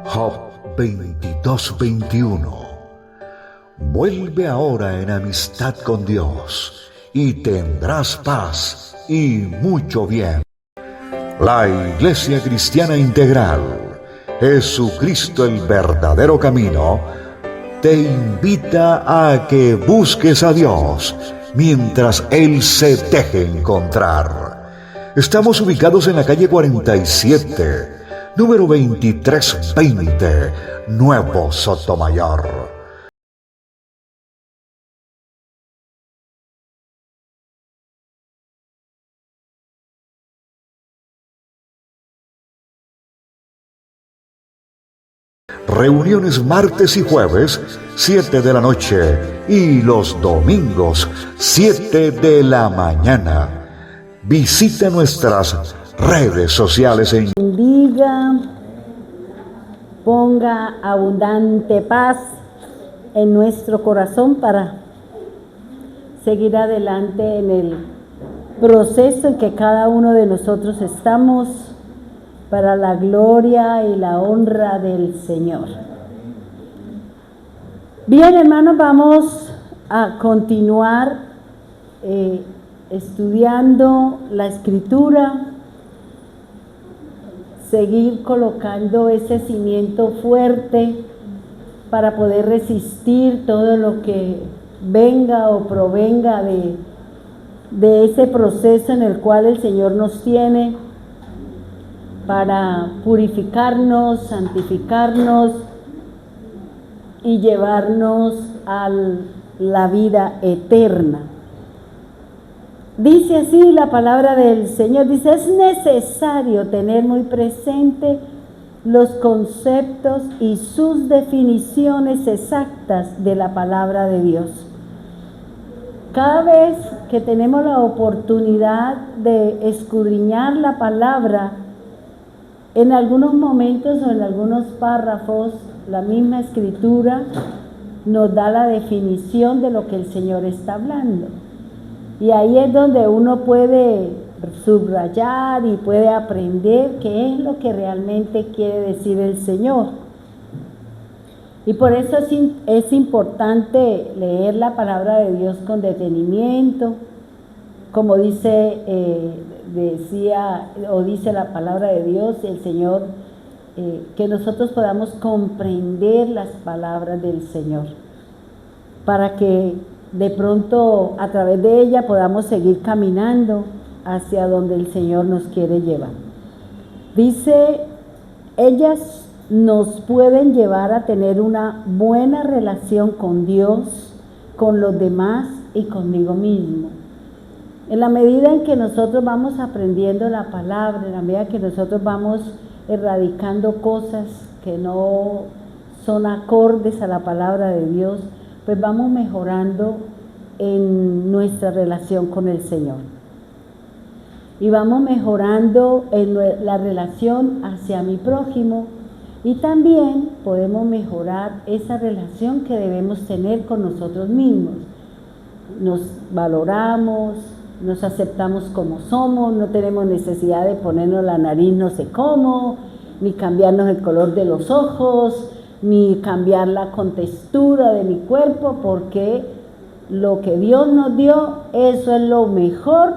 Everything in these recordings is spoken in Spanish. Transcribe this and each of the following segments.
Job 22:21. Vuelve ahora en amistad con Dios y tendrás paz y mucho bien. La Iglesia Cristiana Integral, Jesucristo el verdadero camino, te invita a que busques a Dios mientras Él se deje encontrar. Estamos ubicados en la calle 47, número 2320, Nuevo Sotomayor. Reuniones martes y jueves, 7 de la noche, y los domingos, 7 de la mañana. Visita nuestras redes sociales en bendiga, ponga abundante paz en nuestro corazón para seguir adelante en el proceso en que cada uno de nosotros estamos, para la gloria y la honra del Señor. Bien, hermanos, vamos a continuar estudiando la Escritura, seguir colocando ese cimiento fuerte para poder resistir todo lo que venga o provenga de ese proceso en el cual el Señor nos tiene, para purificarnos, santificarnos y llevarnos a la vida eterna. Dice así la palabra del Señor, dice: es necesario tener muy presente los conceptos y sus definiciones exactas de la palabra de Dios. Cada vez que tenemos la oportunidad de escudriñar la palabra, en algunos momentos o en algunos párrafos, la misma Escritura nos da la definición de lo que el Señor está hablando. Y ahí es donde uno puede subrayar y puede aprender qué es lo que realmente quiere decir el Señor. Y por eso es importante leer la palabra de Dios con detenimiento, como dice la palabra de Dios, el Señor, que nosotros podamos comprender las palabras del Señor, para que de pronto a través de ella podamos seguir caminando hacia donde el Señor nos quiere llevar. Dice, ellas nos pueden llevar a tener una buena relación con Dios, con los demás y conmigo mismo. En la medida en que nosotros vamos aprendiendo la palabra, en la medida que nosotros vamos erradicando cosas que no son acordes a la palabra de Dios, pues vamos mejorando en nuestra relación con el Señor. Y vamos mejorando en la relación hacia mi prójimo, y también podemos mejorar esa relación que debemos tener con nosotros mismos. Nos valoramos, nos aceptamos como somos, no tenemos necesidad de ponernos la nariz no sé cómo, ni cambiarnos el color de los ojos, ni cambiar la contextura de mi cuerpo, porque lo que Dios nos dio, eso es lo mejor,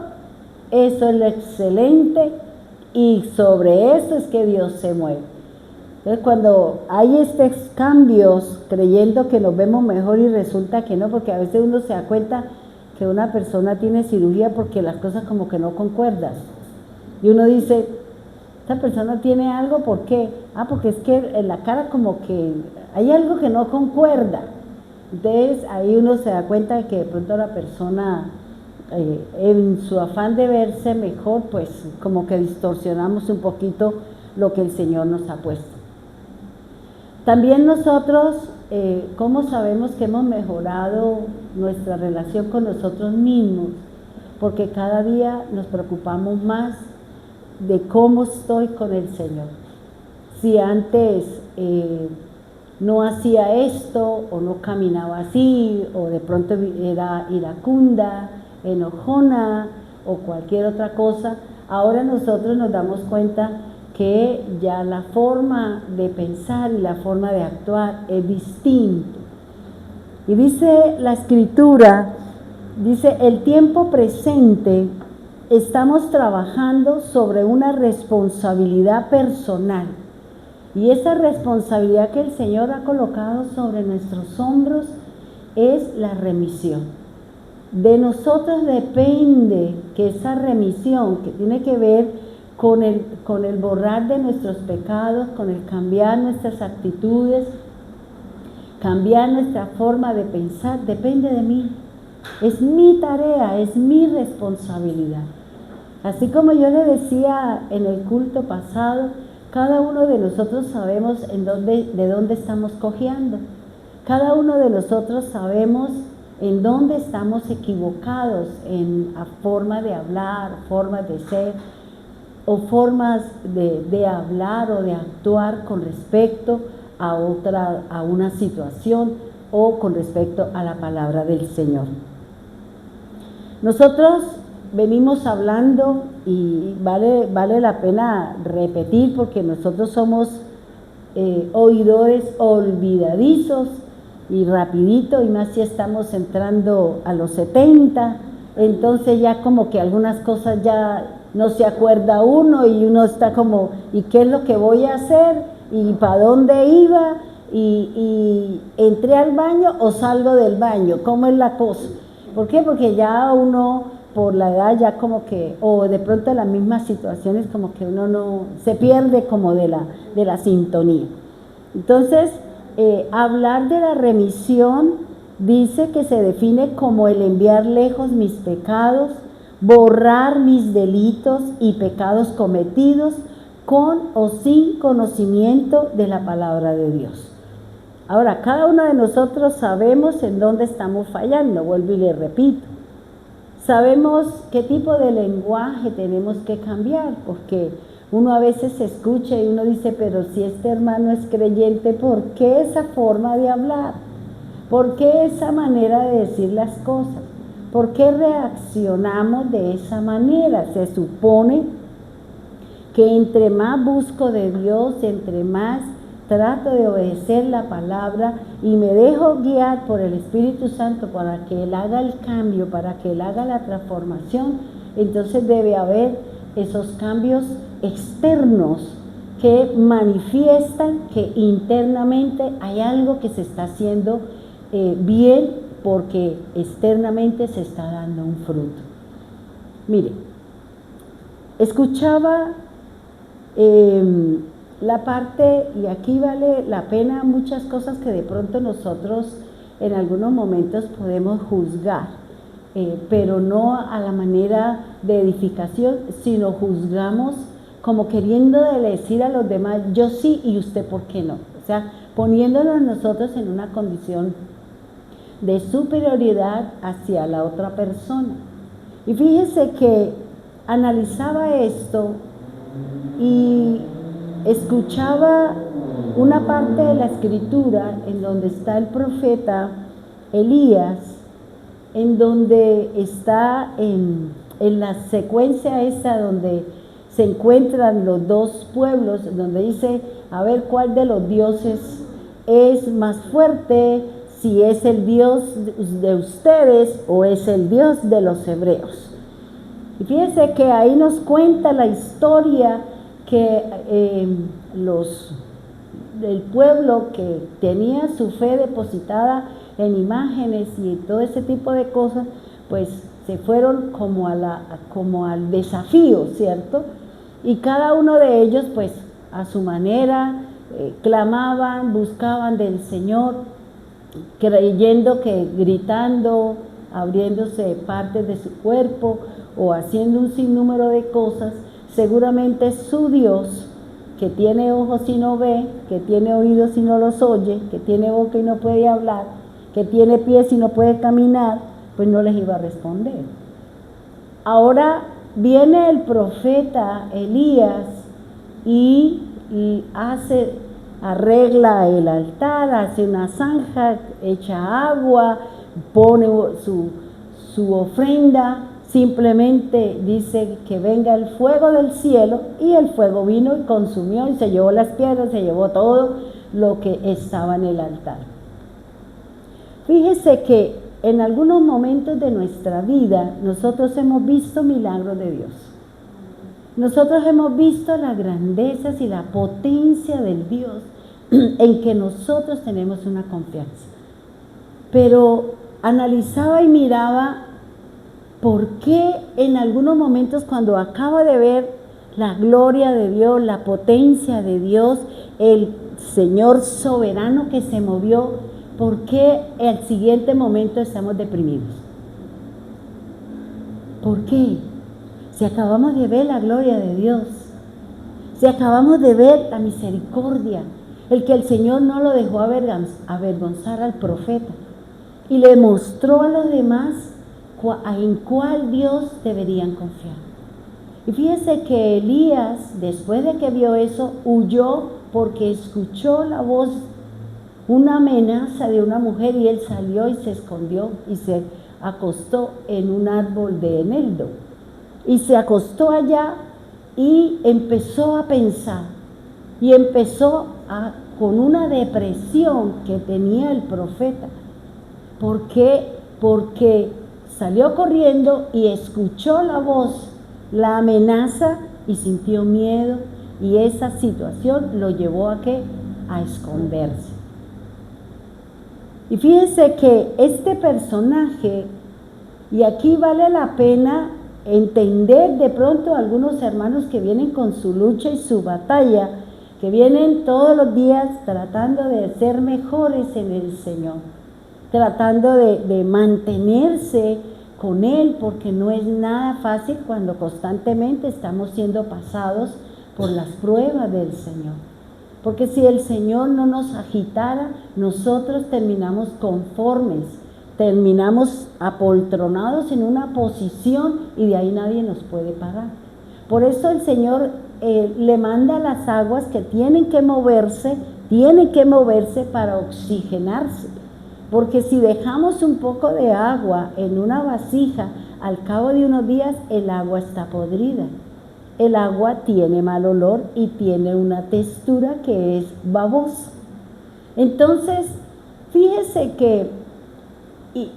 eso es lo excelente, y sobre eso es que Dios se mueve. Entonces, cuando hay estos cambios, creyendo que nos vemos mejor y resulta que no, porque a veces uno se da cuenta que una persona tiene cirugía porque las cosas como que no concuerdan. Y uno dice, esta persona tiene algo, ¿por qué? Porque es que en la cara como que hay algo que no concuerda. Entonces ahí uno se da cuenta de que de pronto la persona, en su afán de verse mejor, pues como que distorsionamos un poquito lo que el Señor nos ha puesto. También nosotros, ¿cómo sabemos que hemos mejorado nuestra relación con nosotros mismos? Porque cada día nos preocupamos más de cómo estoy con el Señor. Si antes no hacía esto, o no caminaba así, o de pronto era iracunda, enojona, o cualquier otra cosa, ahora nosotros nos damos cuenta que ya la forma de pensar y la forma de actuar es distinto. Y dice la Escritura, dice, el tiempo presente estamos trabajando sobre una responsabilidad personal. Y esa responsabilidad que el Señor ha colocado sobre nuestros hombros es la remisión. De nosotros depende que esa remisión, que tiene que ver con el borrar de nuestros pecados, con el cambiar nuestras actitudes, cambiar nuestra forma de pensar, depende de mí. Es mi tarea, es mi responsabilidad. Así como yo le decía en el culto pasado, cada uno de nosotros sabemos de dónde estamos cojeando. Cada uno de nosotros sabemos en dónde estamos equivocados en la forma de hablar, formas de ser, o formas de hablar o de actuar con respecto a una situación o con respecto a la palabra del Señor. Nosotros venimos hablando, y vale la pena repetir, porque nosotros somos oidores olvidadizos y rapidito, y más si estamos entrando a los 70, entonces ya como que algunas cosas ya no se acuerda uno, y uno está como, ¿y qué es lo que voy a hacer? ¿Y para dónde iba? ¿Y entré al baño o salgo del baño? ¿Cómo es la cosa? ¿Por qué? Porque ya uno, por la edad, ya como que, o de pronto en las mismas situaciones, como que uno no, se pierde como de la sintonía. Entonces, hablar de la remisión dice que se define como el enviar lejos mis pecados, borrar mis delitos y pecados cometidos con o sin conocimiento de la palabra de Dios. Ahora, cada uno de nosotros sabemos en dónde estamos fallando, vuelvo y le repito. Sabemos qué tipo de lenguaje tenemos que cambiar, porque uno a veces se escucha y uno dice, pero si este hermano es creyente, ¿por qué esa forma de hablar? ¿Por qué esa manera de decir las cosas? ¿Por qué reaccionamos de esa manera? Se supone que entre más busco de Dios, entre más trato de obedecer la palabra y me dejo guiar por el Espíritu Santo para que Él haga el cambio, para que Él haga la transformación, entonces debe haber esos cambios externos que manifiestan que internamente hay algo que se está haciendo bien, porque externamente se está dando un fruto. Mire, escuchaba la parte, y aquí vale la pena muchas cosas que de pronto nosotros en algunos momentos podemos juzgar, pero no a la manera de edificación, sino juzgamos como queriendo decir a los demás, yo sí y usted por qué no. O sea, poniéndonos nosotros en una condición de superioridad hacia la otra persona. Y fíjese que analizaba esto y escuchaba una parte de la Escritura en donde está el profeta Elías, en donde está en la secuencia esta donde se encuentran los dos pueblos, donde dice, a ver cuál de los dioses es más fuerte, si es el Dios de ustedes o es el Dios de los hebreos. Y fíjense que ahí nos cuenta la historia que el pueblo que tenía su fe depositada en imágenes y todo ese tipo de cosas, pues se fueron como al desafío, ¿cierto? Y cada uno de ellos, pues a su manera, clamaban, buscaban del Señor, creyendo que gritando, abriéndose partes de su cuerpo o haciendo un sinnúmero de cosas, seguramente su Dios, que tiene ojos y no ve, que tiene oídos y no los oye, que tiene boca y no puede hablar, que tiene pies y no puede caminar, pues no les iba a responder. Ahora viene el profeta Elías y arregla el altar, hace una zanja, echa agua, pone su ofrenda, simplemente dice que venga el fuego del cielo, y el fuego vino y consumió y se llevó las piedras, se llevó todo lo que estaba en el altar. Fíjese que en algunos momentos de nuestra vida nosotros hemos visto milagros de Dios. Nosotros hemos visto las grandezas y la potencia del Dios en que nosotros tenemos una confianza. Pero analizaba y miraba por qué en algunos momentos, cuando acabo de ver la gloria de Dios, la potencia de Dios, el Señor soberano que se movió, ¿por qué al siguiente momento estamos deprimidos? ¿Por qué? Si acabamos de ver la gloria de Dios, si acabamos de ver la misericordia, el que el Señor no lo dejó avergonzar al profeta y le mostró a los demás en cuál Dios deberían confiar. Y fíjese que Elías, después de que vio eso, huyó porque escuchó la voz, una amenaza de una mujer, y él salió y se escondió y se acostó en un árbol de eneldo. Y se acostó allá y empezó a pensar, y empezó con una depresión que tenía el profeta. ¿Por qué? Porque salió corriendo y escuchó la voz, la amenaza, y sintió miedo, y esa situación lo llevó a ¿qué? A esconderse. Y fíjense que este personaje, y aquí vale la pena entender de pronto algunos hermanos que vienen con su lucha y su batalla, que vienen todos los días tratando de ser mejores en el Señor, tratando de mantenerse con Él, porque no es nada fácil cuando constantemente estamos siendo pasados por las pruebas del Señor. Porque si el Señor no nos agitara, nosotros terminamos conformes, terminamos apoltronados en una posición, y de ahí nadie nos puede parar. Por eso el Señor le manda las aguas que tienen que moverse para oxigenarse. Porque si dejamos un poco de agua en una vasija, al cabo de unos días el agua está podrida. El agua tiene mal olor y tiene una textura que es babosa. Entonces, fíjese que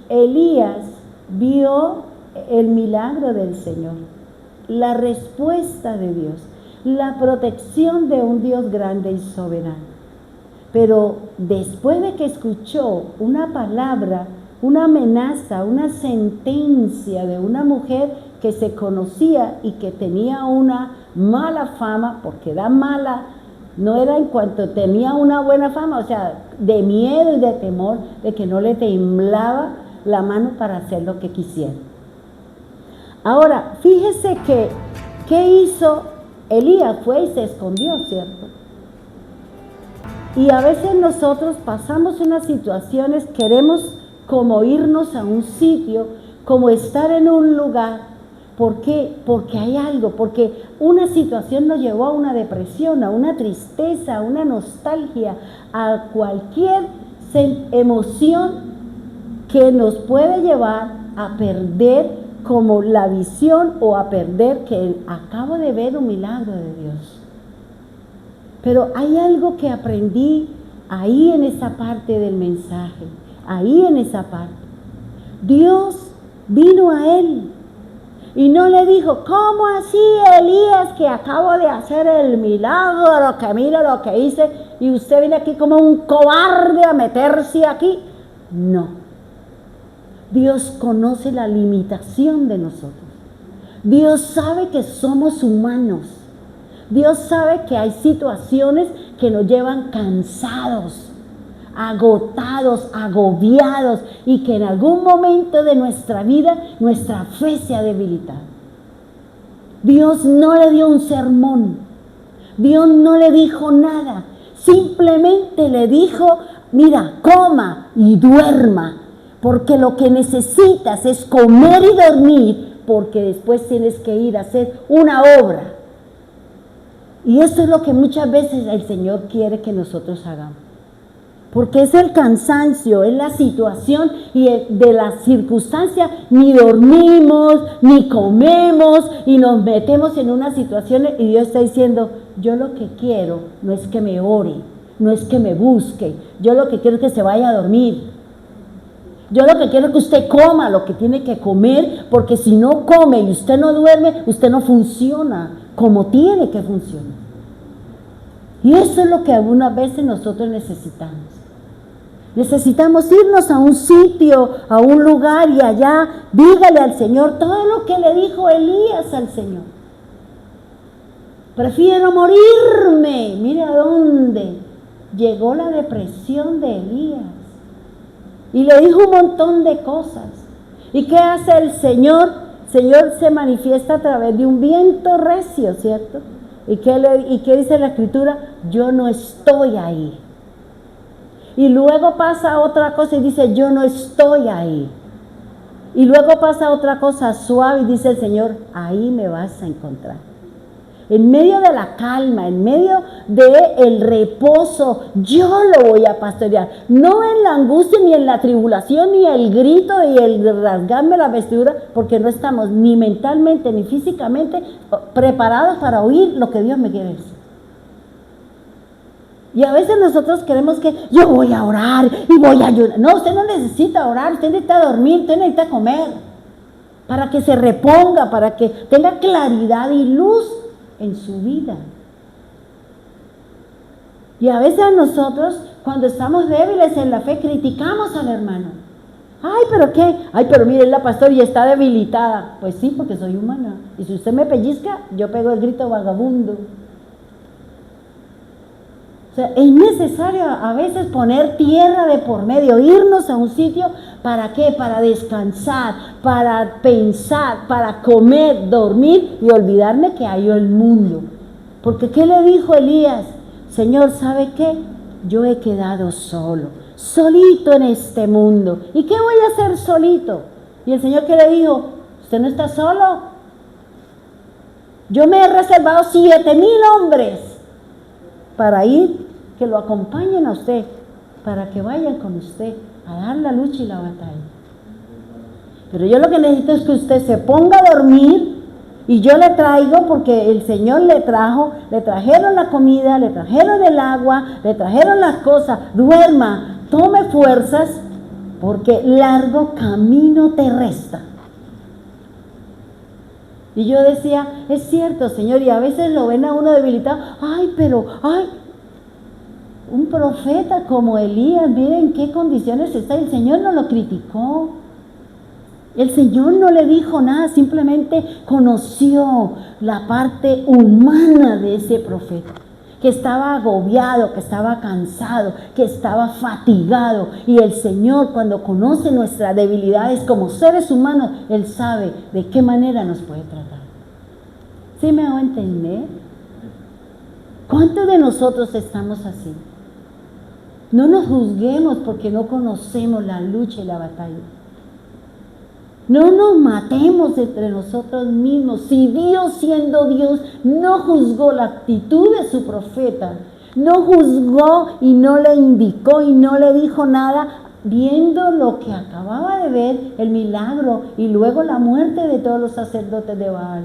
Elías vio el milagro del Señor, la respuesta de Dios, la protección de un Dios grande y soberano. Pero después de que escuchó una palabra, una amenaza, una sentencia de una mujer que se conocía y que tenía una mala fama, porque era mala, no era en cuanto tenía una buena fama, o sea, de miedo y de temor, de que no le temblaba la mano para hacer lo que quisiera. Ahora, fíjese que, ¿qué hizo Elías? Fue y se escondió, ¿cierto? Y a veces nosotros pasamos unas situaciones, queremos como irnos a un sitio, como estar en un lugar. ¿Por qué? Porque hay algo, porque una situación nos llevó a una depresión, a una tristeza, a una nostalgia, a cualquier emoción que nos puede llevar a perder como la visión, o a perder que acabo de ver un milagro de Dios. Pero hay algo que aprendí ahí en esa parte del mensaje, ahí en esa parte. Dios vino a él y no le dijo, ¿cómo así, Elías, que acabo de hacer el milagro, que mire lo que hice, y usted viene aquí como un cobarde a meterse aquí? No. Dios conoce la limitación de nosotros. Dios sabe que somos humanos. Dios sabe que hay situaciones que nos llevan cansados, agotados, agobiados, y que en algún momento de nuestra vida nuestra fe se ha debilitado. Dios no le dio un sermón, Dios no le dijo nada, simplemente le dijo, mira, coma y duerma, porque lo que necesitas es comer y dormir porque después tienes que ir a hacer una obra. Y eso es lo que muchas veces el Señor quiere que nosotros hagamos. Porque es el cansancio, es la situación y de las circunstancias, ni dormimos, ni comemos y nos metemos en unas situaciones y Dios está diciendo, yo lo que quiero no es que me ore, no es que me busque, yo lo que quiero es que se vaya a dormir. Yo lo que quiero es que usted coma lo que tiene que comer, porque si no come y usted no duerme, usted no funciona como tiene que funcionar. Y eso es lo que algunas veces nosotros necesitamos. Necesitamos irnos a un sitio, a un lugar y allá dígale al Señor todo lo que le dijo Elías al Señor. Prefiero morirme. Mire a dónde llegó la depresión de Elías. Y le dijo un montón de cosas. ¿Y qué hace el Señor? El Señor se manifiesta a través de un viento recio, ¿cierto? ¿Y qué dice la Escritura? Yo no estoy ahí. Y luego pasa otra cosa y dice, yo no estoy ahí. Y luego pasa otra cosa suave y dice el Señor, ahí me vas a encontrar. En medio de la calma, en medio del reposo, yo lo voy a pastorear. No en la angustia, ni en la tribulación, ni el grito, y el rasgarme la vestidura, porque no estamos ni mentalmente ni físicamente preparados para oír lo que Dios me quiere decir. Y a veces nosotros queremos que yo voy a orar y voy a ayudar. No, usted no necesita orar, usted necesita dormir, usted necesita comer. Para que se reponga, para que tenga claridad y luz en su vida. Y a veces nosotros, cuando estamos débiles en la fe, criticamos al hermano. Ay, pero qué, ay, pero mire, la pastora y está debilitada. Pues sí, porque soy humana. Y si usted me pellizca, yo pego el grito vagabundo. O sea, es necesario a veces poner tierra de por medio, irnos a un sitio, ¿para qué? Para descansar, para pensar, para comer, dormir y olvidarme que hay el mundo. Porque ¿qué le dijo Elías? Señor, ¿sabe qué? Yo he quedado solo, solito en este mundo. ¿Y qué voy a hacer solito? Y el Señor, ¿qué le dijo? ¿Usted no está solo? Yo me he reservado 7,000 hombres para ir, que lo acompañen a usted, para que vayan con usted a dar la lucha y la batalla. Pero yo lo que necesito es que usted se ponga a dormir y yo le traigo, porque el Señor le trajeron la comida, le trajeron el agua, le trajeron las cosas, duerma, tome fuerzas, porque largo camino te resta. Y yo decía, es cierto, Señor, y a veces lo ven a uno debilitado, un profeta como Elías, miren en qué condiciones está, el Señor no lo criticó, el Señor no le dijo nada, simplemente conoció la parte humana de ese profeta, que estaba agobiado, que estaba cansado, que estaba fatigado, y el Señor, cuando conoce nuestras debilidades como seres humanos, Él sabe de qué manera nos puede tratar. ¿Sí me hago entender? ¿Cuántos de nosotros estamos así? No nos juzguemos porque no conocemos la lucha y la batalla. No nos matemos entre nosotros mismos. Si Dios, siendo Dios, no juzgó la actitud de su profeta, no juzgó y no le indicó y no le dijo nada, viendo lo que acababa de ver, el milagro y luego la muerte de todos los sacerdotes de Baal.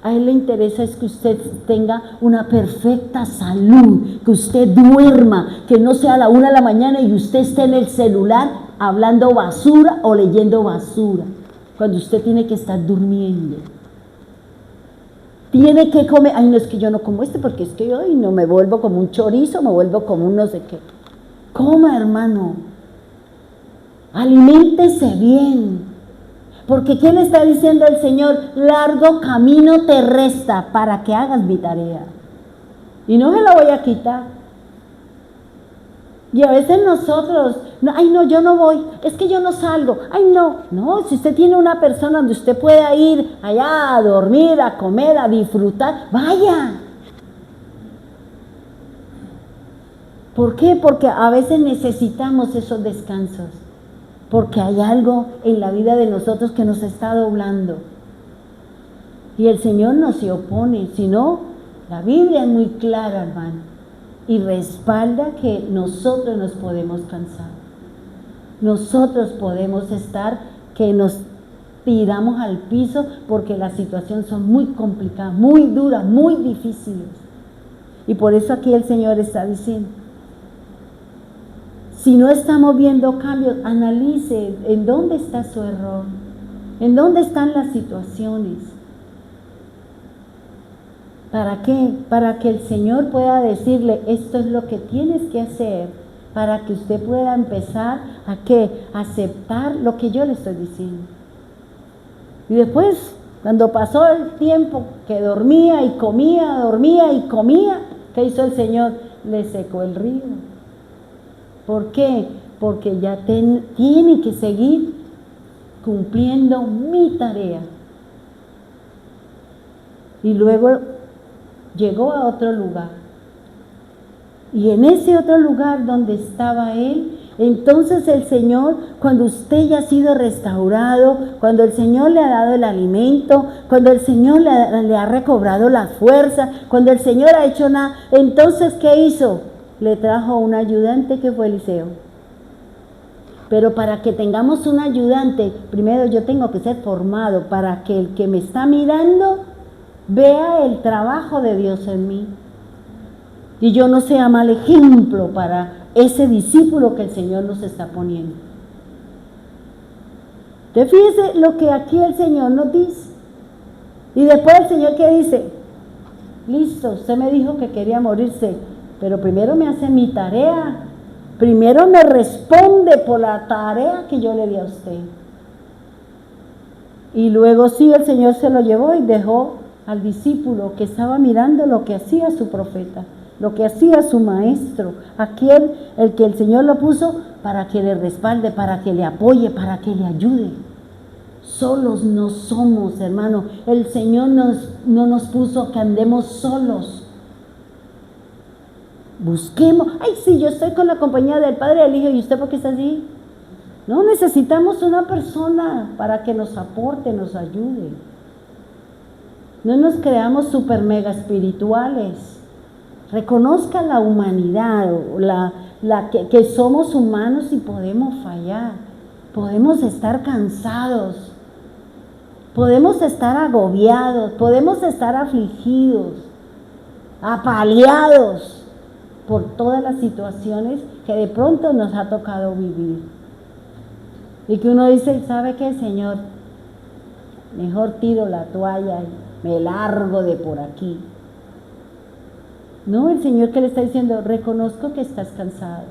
A Él le interesa es que usted tenga una perfecta salud, que usted duerma, que no sea a la 1 de la mañana y usted esté en el celular hablando basura o leyendo basura, cuando usted tiene que estar durmiendo. Tiene que comer, ay, no, es que yo no como porque es que yo no me vuelvo como un chorizo, me vuelvo como un no sé qué. Coma, hermano, aliméntese bien. Porque ¿qué le está diciendo el Señor? Largo camino te resta para que hagas mi tarea. Y no me la voy a quitar. Y a veces nosotros, ay no, yo no voy, es que yo no salgo, ay no. No, si usted tiene una persona donde usted pueda ir allá a dormir, a comer, a disfrutar, vaya. ¿Por qué? Porque a veces necesitamos esos descansos. porque hay algo en la vida de nosotros que nos está doblando. Y el Señor no se opone, sino la Biblia es muy clara, hermano, y respalda que nosotros nos podemos cansar. Nosotros podemos estar que nos tiramos al piso porque las situaciones son muy complicadas, muy duras, muy difíciles. Y por eso aquí el Señor está diciendo, si no estamos viendo cambios, analice en dónde está su error, en dónde están las situaciones. ¿Para qué? Para que el Señor pueda decirle, esto es lo que tienes que hacer, para que usted pueda empezar a ¿qué? Aceptar lo que yo le estoy diciendo. Y después, cuando pasó el tiempo que dormía y comía, ¿qué hizo el Señor? Le secó el río. ¿Por qué? Porque ya tiene que seguir cumpliendo mi tarea. Y luego llegó a otro lugar. Y en ese otro lugar donde estaba él, entonces el Señor, cuando usted ya ha sido restaurado, cuando el Señor le ha dado el alimento, cuando el Señor le ha recobrado la fuerza, cuando el Señor ha hecho nada, entonces ¿qué hizo? Le trajo un ayudante que fue Eliseo. Pero para que tengamos un ayudante, primero yo tengo que ser formado para que el que me está mirando vea el trabajo de Dios en mí. Y yo no sea mal ejemplo para ese discípulo que el Señor nos está poniendo. Entonces fíjese lo que aquí el Señor nos dice. Y después el Señor ¿qué dice? Listo, usted me dijo que quería morirse, pero primero me hace mi tarea. Primero me responde por la tarea que yo le di a usted. Y luego sí, el Señor se lo llevó y dejó al discípulo que estaba mirando lo que hacía su profeta, lo que hacía su maestro, aquel el que el Señor lo puso para que le respalde, para que le apoye, para que le ayude. Solos no somos, hermano. El Señor no nos puso que andemos solos. Busquemos, ay sí, yo estoy con la compañía del Padre y del Hijo, ¿y usted por qué está así? No, necesitamos una persona para que nos aporte, nos ayude. No nos creamos super mega espirituales. Reconozca la humanidad, que somos humanos y podemos fallar, podemos estar cansados, podemos estar agobiados, podemos estar afligidos, apaleados por todas las situaciones que de pronto nos ha tocado vivir. Y que uno dice, ¿sabe qué, Señor? Mejor tiro la toalla y me largo de por aquí. No, el Señor que le está diciendo, reconozco que estás cansado.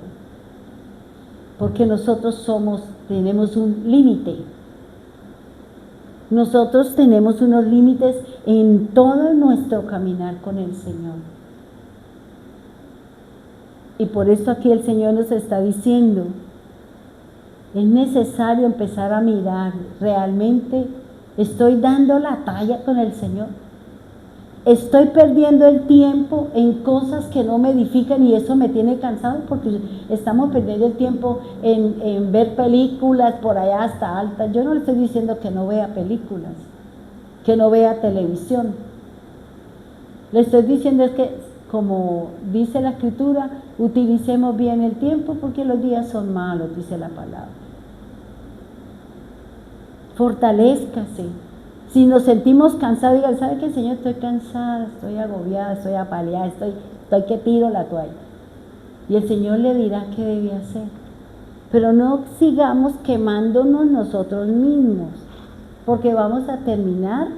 Porque nosotros tenemos un límite. Nosotros tenemos unos límites en todo nuestro caminar con el Señor. Y por eso aquí el Señor nos está diciendo, es necesario empezar a mirar, realmente estoy dando la talla con el Señor. Estoy perdiendo el tiempo en cosas que no me edifican y eso me tiene cansado porque estamos perdiendo el tiempo en ver películas por allá hasta altas. Yo no le estoy diciendo que no vea películas, que no vea televisión. Le estoy diciendo es que, como dice la Escritura, utilicemos bien el tiempo porque los días son malos, dice la palabra. Fortalézcase. Si nos sentimos cansados, digan, ¿sabe qué, Señor? Estoy cansada, estoy agobiada, estoy apaleada, estoy que tiro la toalla. Y el Señor le dirá qué debe hacer. Pero no sigamos quemándonos nosotros mismos, porque vamos a terminar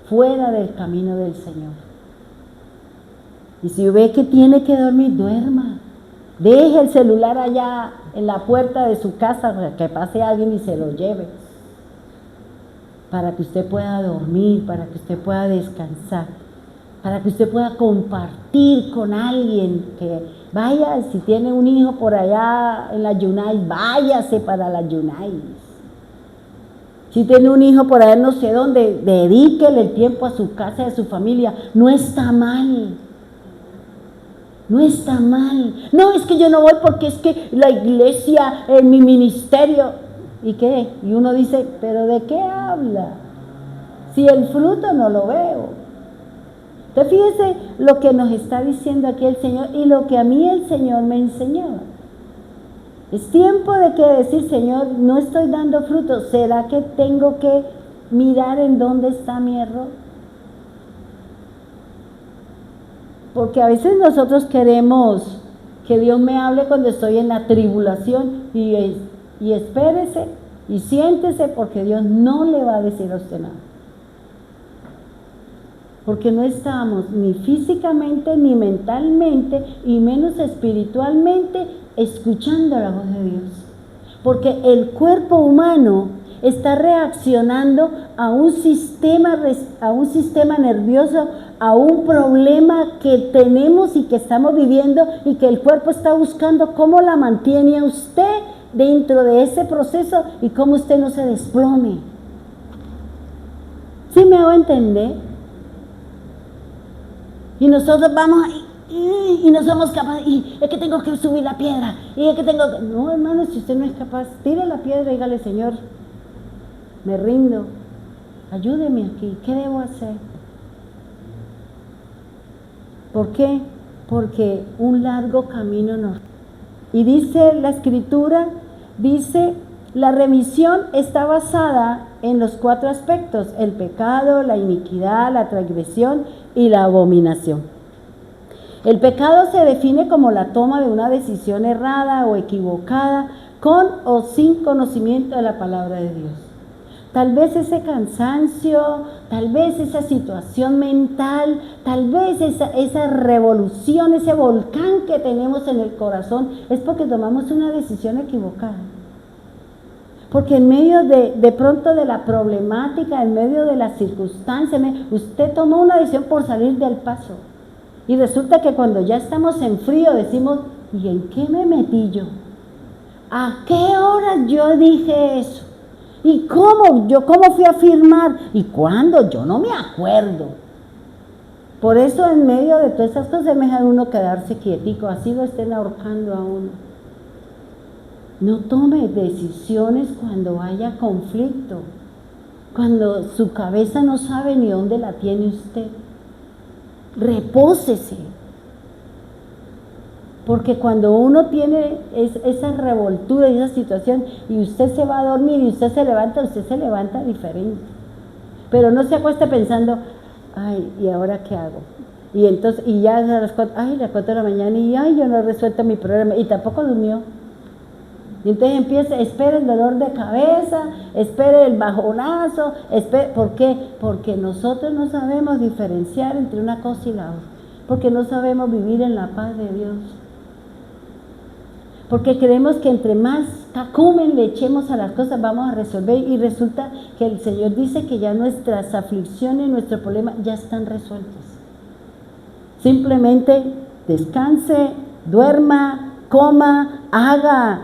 fuera del camino del Señor. Y si ve que tiene que dormir, duerma. Deje el celular allá en la puerta de su casa para que pase alguien y se lo lleve. Para que usted pueda dormir, para que usted pueda descansar, para que usted pueda compartir con alguien que vaya, si tiene un hijo por allá en la Yunais, váyase para la Yunais. Si tiene un hijo por allá no sé dónde, dedíquele el tiempo a su casa y a su familia, no está mal. No está mal. No, es que yo no voy porque es que la iglesia, mi ministerio. ¿Y qué? Y uno dice, ¿pero de qué habla? Si el fruto no lo veo. Entonces fíjese lo que nos está diciendo aquí el Señor y lo que a mí el Señor me enseñaba. Es tiempo de que decir, Señor, no estoy dando fruto. ¿Será que tengo que mirar en dónde está mi error? Porque a veces nosotros queremos que Dios me hable cuando estoy en la tribulación y espérese y siéntese, porque Dios no le va a decir a usted nada. Porque no estamos ni físicamente, ni mentalmente, y menos espiritualmente escuchando la voz de Dios. Porque el cuerpo humano está reaccionando a un sistema nervioso, a un problema que tenemos y que estamos viviendo, y que el cuerpo está buscando cómo la mantiene a usted dentro de ese proceso y cómo usted no se desplome. ¿Sí me hago entender? Y nosotros vamos y no somos capaces, y es que tengo que subir la piedra, y es que tengo que... No, hermano, si usted no es capaz, tire la piedra y dígale, Señor, me rindo, ayúdeme aquí, ¿qué debo hacer? ¿Por qué? Porque un largo camino nos... Y dice la Escritura, dice, la remisión está basada en los 4 aspectos: el pecado, la iniquidad, la transgresión y la abominación. El pecado se define como la toma de una decisión errada o equivocada, con o sin conocimiento de la palabra de Dios. Tal vez ese cansancio, tal vez esa situación mental, tal vez esa revolución, ese volcán que tenemos en el corazón, es porque tomamos una decisión equivocada. Porque en medio de pronto de la problemática, en medio de las circunstancias, usted tomó una decisión por salir del paso. Y resulta que cuando ya estamos en frío decimos, ¿y en qué me metí yo? ¿A qué hora yo dije eso? ¿Y cómo fui a firmar? ¿Y cuándo? Yo no me acuerdo. Por eso en medio de todas esas cosas me deja uno quedarse quietico, así lo estén ahorcando a uno. No tome decisiones cuando haya conflicto, cuando su cabeza no sabe ni dónde la tiene usted. Repósese. Porque cuando uno tiene esa revoltura y esa situación, y usted se va a dormir y usted se levanta diferente. Pero no se acueste pensando, ay, ¿y ahora qué hago? Y entonces, y ya a las 4 de la mañana, y ay, yo no he resuelto mi problema, y tampoco durmió. Y entonces empieza, espera el dolor de cabeza, espera el bajonazo, ¿por qué? Porque nosotros no sabemos diferenciar entre una cosa y la otra, porque no sabemos vivir en la paz de Dios, porque creemos que entre más cacumen le echemos a las cosas vamos a resolver, y resulta que el Señor dice que ya nuestras aflicciones, nuestros problemas ya están resueltos. Simplemente descanse, duerma, coma, haga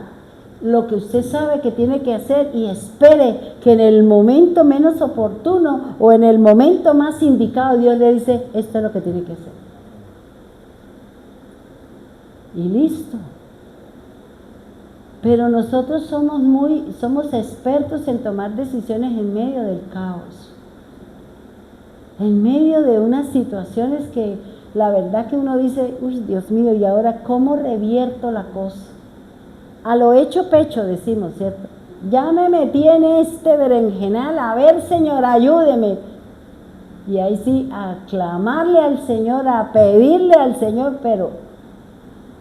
lo que usted sabe que tiene que hacer y espere que en el momento menos oportuno o en el momento más indicado Dios le dice, esto es lo que tiene que hacer. Y listo. Pero nosotros somos expertos en tomar decisiones en medio del caos, en medio de unas situaciones que la verdad que uno dice, uy, Dios mío, ¿y ahora cómo revierto la cosa? A lo hecho pecho decimos, ¿cierto? Ya me metí en este berenjenal, a ver, Señor, ayúdeme. Y ahí sí, a clamarle al Señor, a pedirle al Señor, pero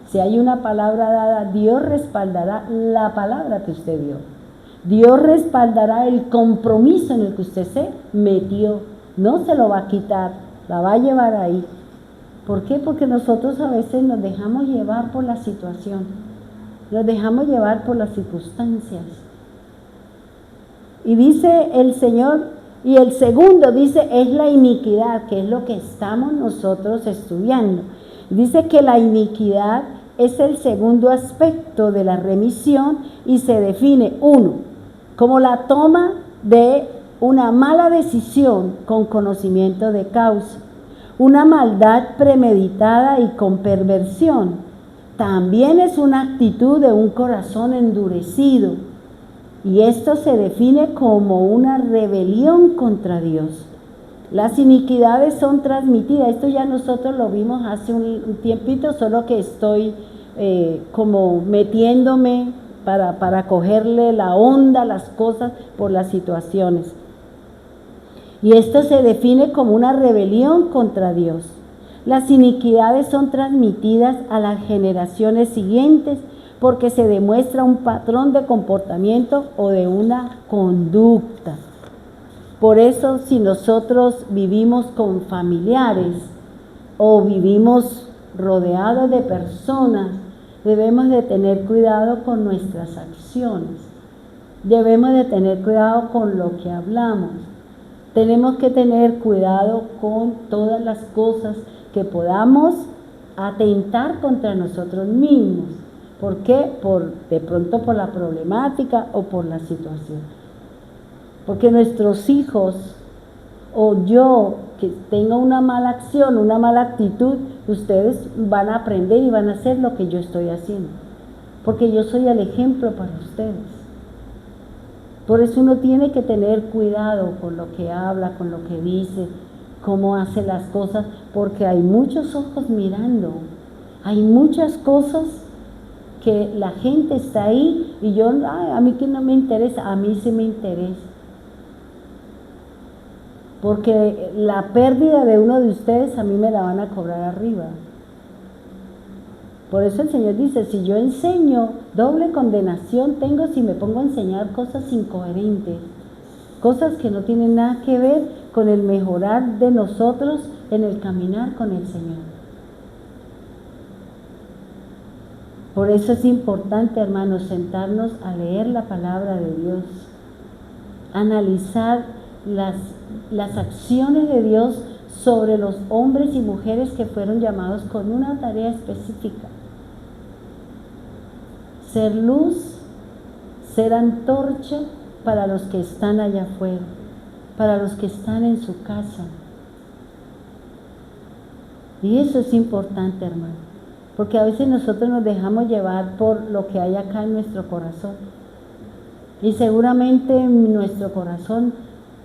si hay una palabra dada, Dios respaldará la palabra que usted dio. Dios respaldará el compromiso en el que usted se metió. No se lo va a quitar, la va a llevar ahí. ¿Por qué? Porque nosotros a veces nos dejamos llevar por la situación. Nos dejamos llevar por las circunstancias. Y dice el Señor, y el segundo dice, es la iniquidad, que es lo que estamos nosotros estudiando. Dice que la iniquidad es el segundo aspecto de la remisión y se define, 1, como la toma de una mala decisión con conocimiento de causa. una maldad premeditada y con perversión. También es una actitud de un corazón endurecido. Y esto se define como una rebelión contra Dios. Las iniquidades son transmitidas. Esto ya nosotros lo vimos hace un tiempito, solo que estoy como metiéndome para cogerle la onda a las cosas por las situaciones. Y esto se define como una rebelión contra Dios. Las iniquidades son transmitidas a las generaciones siguientes porque se demuestra un patrón de comportamiento o de una conducta. Por eso, si nosotros vivimos con familiares o vivimos rodeados de personas, debemos de tener cuidado con nuestras acciones. Debemos de tener cuidado con lo que hablamos. Tenemos que tener cuidado con todas las cosas que podamos atentar contra nosotros mismos. ¿Por qué? De pronto por la problemática o por la situación. Porque nuestros hijos o yo que tenga una mala acción, una mala actitud, ustedes van a aprender y van a hacer lo que yo estoy haciendo. Porque yo soy el ejemplo para ustedes. Por eso uno tiene que tener cuidado con lo que habla, con lo que dice, cómo hace las cosas, porque hay muchos ojos mirando. Hay muchas cosas que la gente está ahí y yo, a mí que no me interesa, a mí sí me interesa. Porque la pérdida de uno de ustedes a mí me la van a cobrar arriba. Por eso el Señor dice, si yo enseño, doble condenación tengo si me pongo a enseñar cosas incoherentes, cosas que no tienen nada que ver con el mejorar de nosotros en el caminar con el Señor. Por eso es importante, hermanos, sentarnos a leer la palabra de Dios, analizar las acciones de Dios sobre los hombres y mujeres que fueron llamados con una tarea específica. Ser luz, ser antorcha para los que están allá afuera, para los que están en su casa. Y eso es importante, hermano, porque a veces nosotros nos dejamos llevar por lo que hay acá en nuestro corazón. Y seguramente en nuestro corazón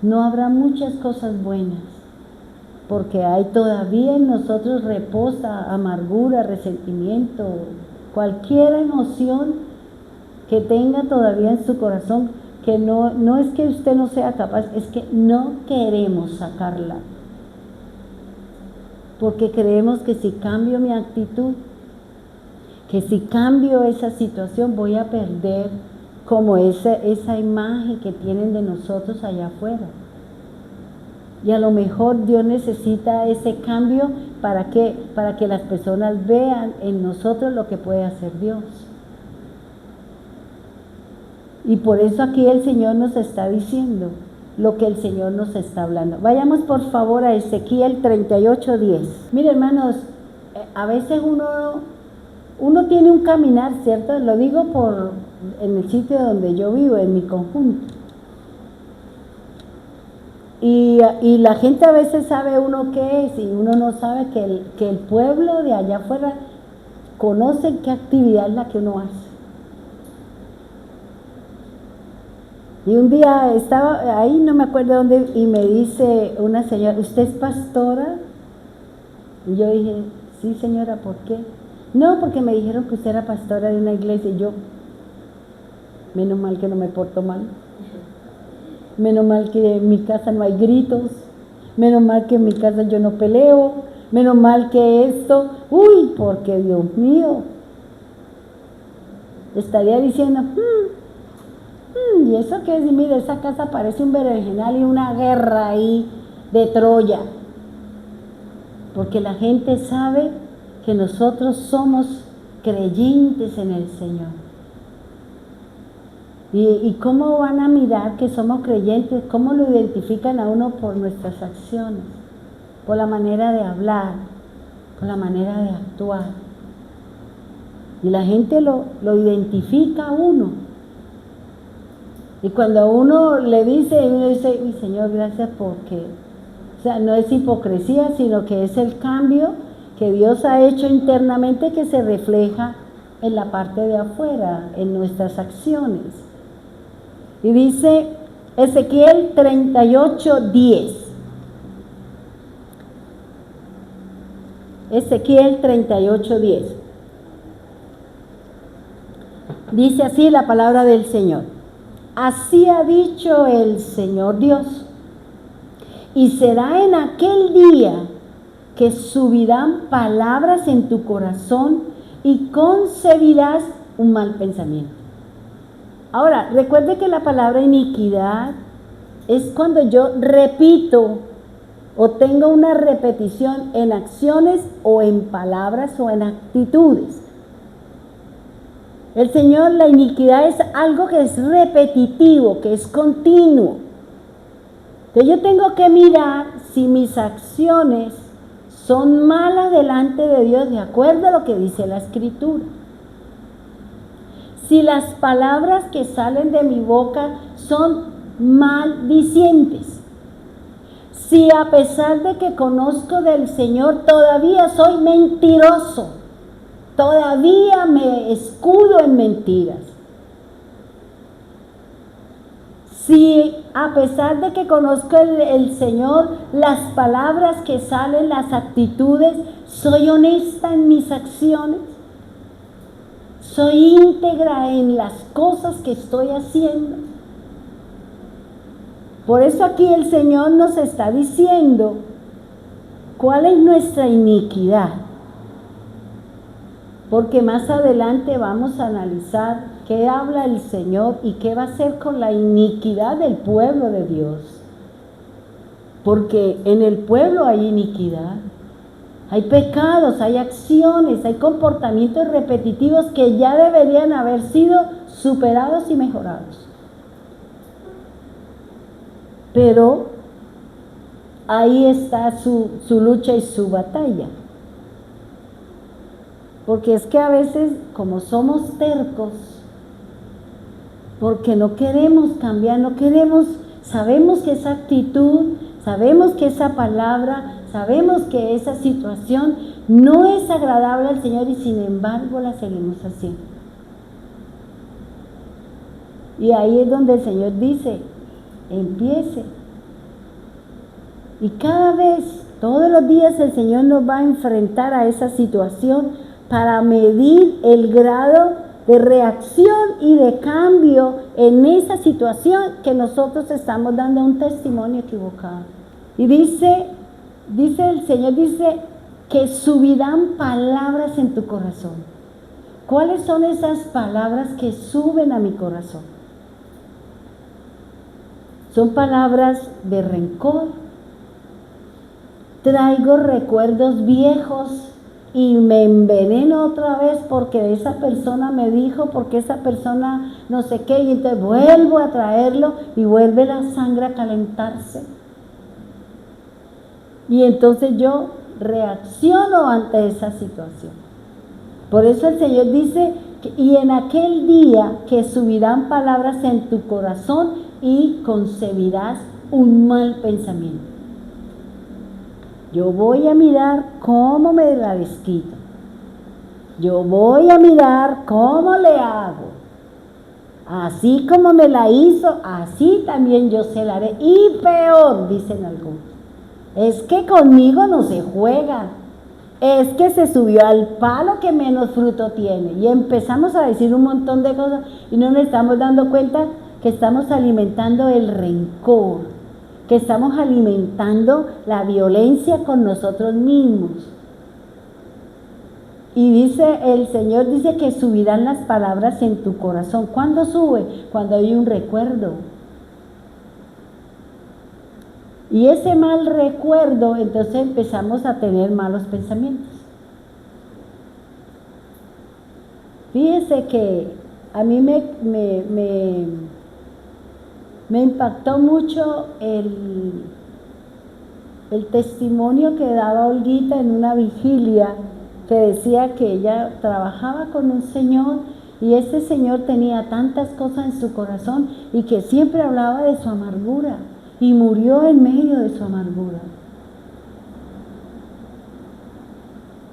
no habrá muchas cosas buenas, porque hay todavía en nosotros reposa amargura, resentimiento, cualquier emoción que tenga todavía en su corazón, que no es que usted no sea capaz, es que no queremos sacarla, porque creemos que si cambio mi actitud, que si cambio esa situación voy a perder como esa imagen que tienen de nosotros allá afuera. Y a lo mejor Dios necesita ese cambio para que las personas vean en nosotros lo que puede hacer Dios. Y por eso aquí el Señor nos está diciendo lo que el Señor nos está hablando. Vayamos por favor a Ezequiel 38:10. Mire, hermanos, a veces uno tiene un caminar, ¿cierto? Lo digo en el sitio donde yo vivo, en mi conjunto. Y la gente a veces sabe uno qué es y uno no sabe que el pueblo de allá afuera conoce qué actividad es la que uno hace. Y un día estaba ahí, no me acuerdo dónde, y me dice una señora, ¿usted es pastora? Y yo dije, sí señora, ¿por qué? No, porque me dijeron que usted era pastora de una iglesia. Y yo, menos mal que no me porto mal. Menos mal que en mi casa no hay gritos. Menos mal que en mi casa yo no peleo. Menos mal que esto. Uy, porque Dios mío. Estaría diciendo, y eso que es, mire, esa casa parece un berenjenal y una guerra ahí de Troya. Porque la gente sabe que nosotros somos creyentes en el Señor. ¿Y cómo van a mirar que somos creyentes? ¿Cómo lo identifican a uno? Por nuestras acciones, por la manera de hablar, por la manera de actuar. Y la gente lo identifica a uno. Y cuando uno le dice, uno dice, uy Señor, gracias porque O sea, no es hipocresía, sino que es el cambio que Dios ha hecho internamente que se refleja en la parte de afuera, en nuestras acciones. Y dice Ezequiel 38:10. Ezequiel 38:10. Dice así la palabra del Señor. Así ha dicho el Señor Dios. Y será en aquel día que subirán palabras en tu corazón y concebirás un mal pensamiento. Ahora, recuerde que la palabra iniquidad es cuando yo repito o tengo una repetición en acciones o en palabras o en actitudes. El Señor, la iniquidad es algo que es repetitivo, que es continuo. Entonces yo tengo que mirar si mis acciones son malas delante de Dios de acuerdo a lo que dice la Escritura. Si las palabras que salen de mi boca son maldicientes. Si a pesar de que conozco del Señor todavía soy mentiroso. Todavía me escudo en mentiras. Si a pesar de que conozco el Señor, las palabras que salen, las actitudes, soy honesta en mis acciones, soy íntegra en las cosas que estoy haciendo. Por eso aquí el Señor nos está diciendo cuál es nuestra iniquidad. Porque más adelante vamos a analizar qué habla el Señor y qué va a hacer con la iniquidad del pueblo de Dios. Porque en el pueblo hay iniquidad, hay pecados, hay acciones, hay comportamientos repetitivos que ya deberían haber sido superados y mejorados. Pero ahí está su lucha y su batalla. Porque es que a veces, como somos tercos, porque no queremos cambiar, no queremos, sabemos que esa actitud, sabemos que esa palabra, sabemos que esa situación no es agradable al Señor y sin embargo la seguimos haciendo. Y ahí es donde el Señor dice, empiece. Y cada vez, todos los días el Señor nos va a enfrentar a esa situación para medir el grado de reacción y de cambio en esa situación que nosotros estamos dando un testimonio equivocado. Y dice el Señor, dice que subirán palabras en tu corazón. ¿Cuáles son esas palabras que suben a mi corazón? Son palabras de rencor. Traigo recuerdos viejos y me enveneno otra vez porque esa persona me dijo, porque esa persona no sé qué, y entonces vuelvo a traerlo y vuelve la sangre a calentarse. Y entonces yo reacciono ante esa situación. Por eso el Señor dice, y en aquel día que subirán palabras en tu corazón y concebirás un mal pensamiento. Yo voy a mirar cómo me la desquito. Yo voy a mirar cómo le hago. Así como me la hizo, así también yo se la haré. Y peor, dicen algunos. Es que conmigo no se juega. Es que se subió al palo que menos fruto tiene. Y empezamos a decir un montón de cosas y no nos estamos dando cuenta que estamos alimentando el rencor, que estamos alimentando la violencia con nosotros mismos. Y dice, el Señor dice que subirán las palabras en tu corazón. ¿Cuándo sube? Cuando hay un recuerdo. Y ese mal recuerdo, entonces empezamos a tener malos pensamientos. Fíjese que a mí me impactó mucho el testimonio que daba Olguita en una vigilia, que decía que ella trabajaba con un señor y ese señor tenía tantas cosas en su corazón y que siempre hablaba de su amargura y murió en medio de su amargura.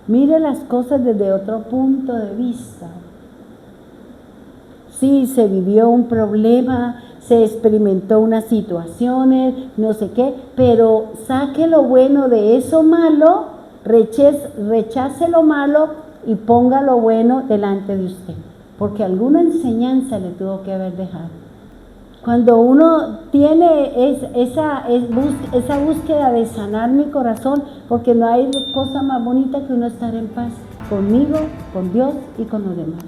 Mire las cosas desde otro punto de vista. Sí, se vivió un problema, se experimentó unas situaciones, no sé qué, pero saque lo bueno de eso malo, rechace lo malo y ponga lo bueno delante de usted, porque alguna enseñanza le tuvo que haber dejado. Cuando uno tiene esa búsqueda de sanar mi corazón, porque no hay cosa más bonita que uno estar en paz conmigo, con Dios y con los demás.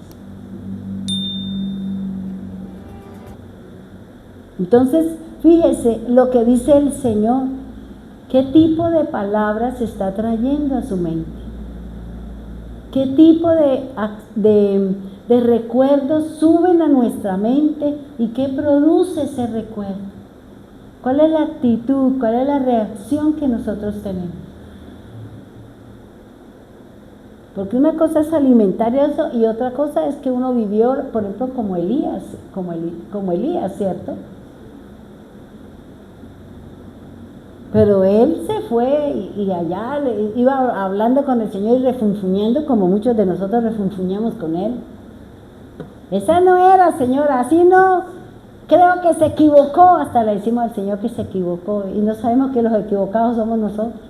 Entonces, fíjese lo que dice el Señor, qué tipo de palabras está trayendo a su mente, qué tipo de recuerdos suben a nuestra mente y qué produce ese recuerdo. ¿Cuál es la actitud, cuál es la reacción que nosotros tenemos? Porque una cosa es alimentar eso y otra cosa es que uno vivió, por ejemplo, como Elías, ¿cierto? Pero él se fue y allá iba hablando con el Señor y refunfuñando como muchos de nosotros refunfuñamos con él. Esa no era, Señora, así no, creo que se equivocó, hasta le decimos al Señor que se equivocó y no sabemos que los equivocados somos nosotros.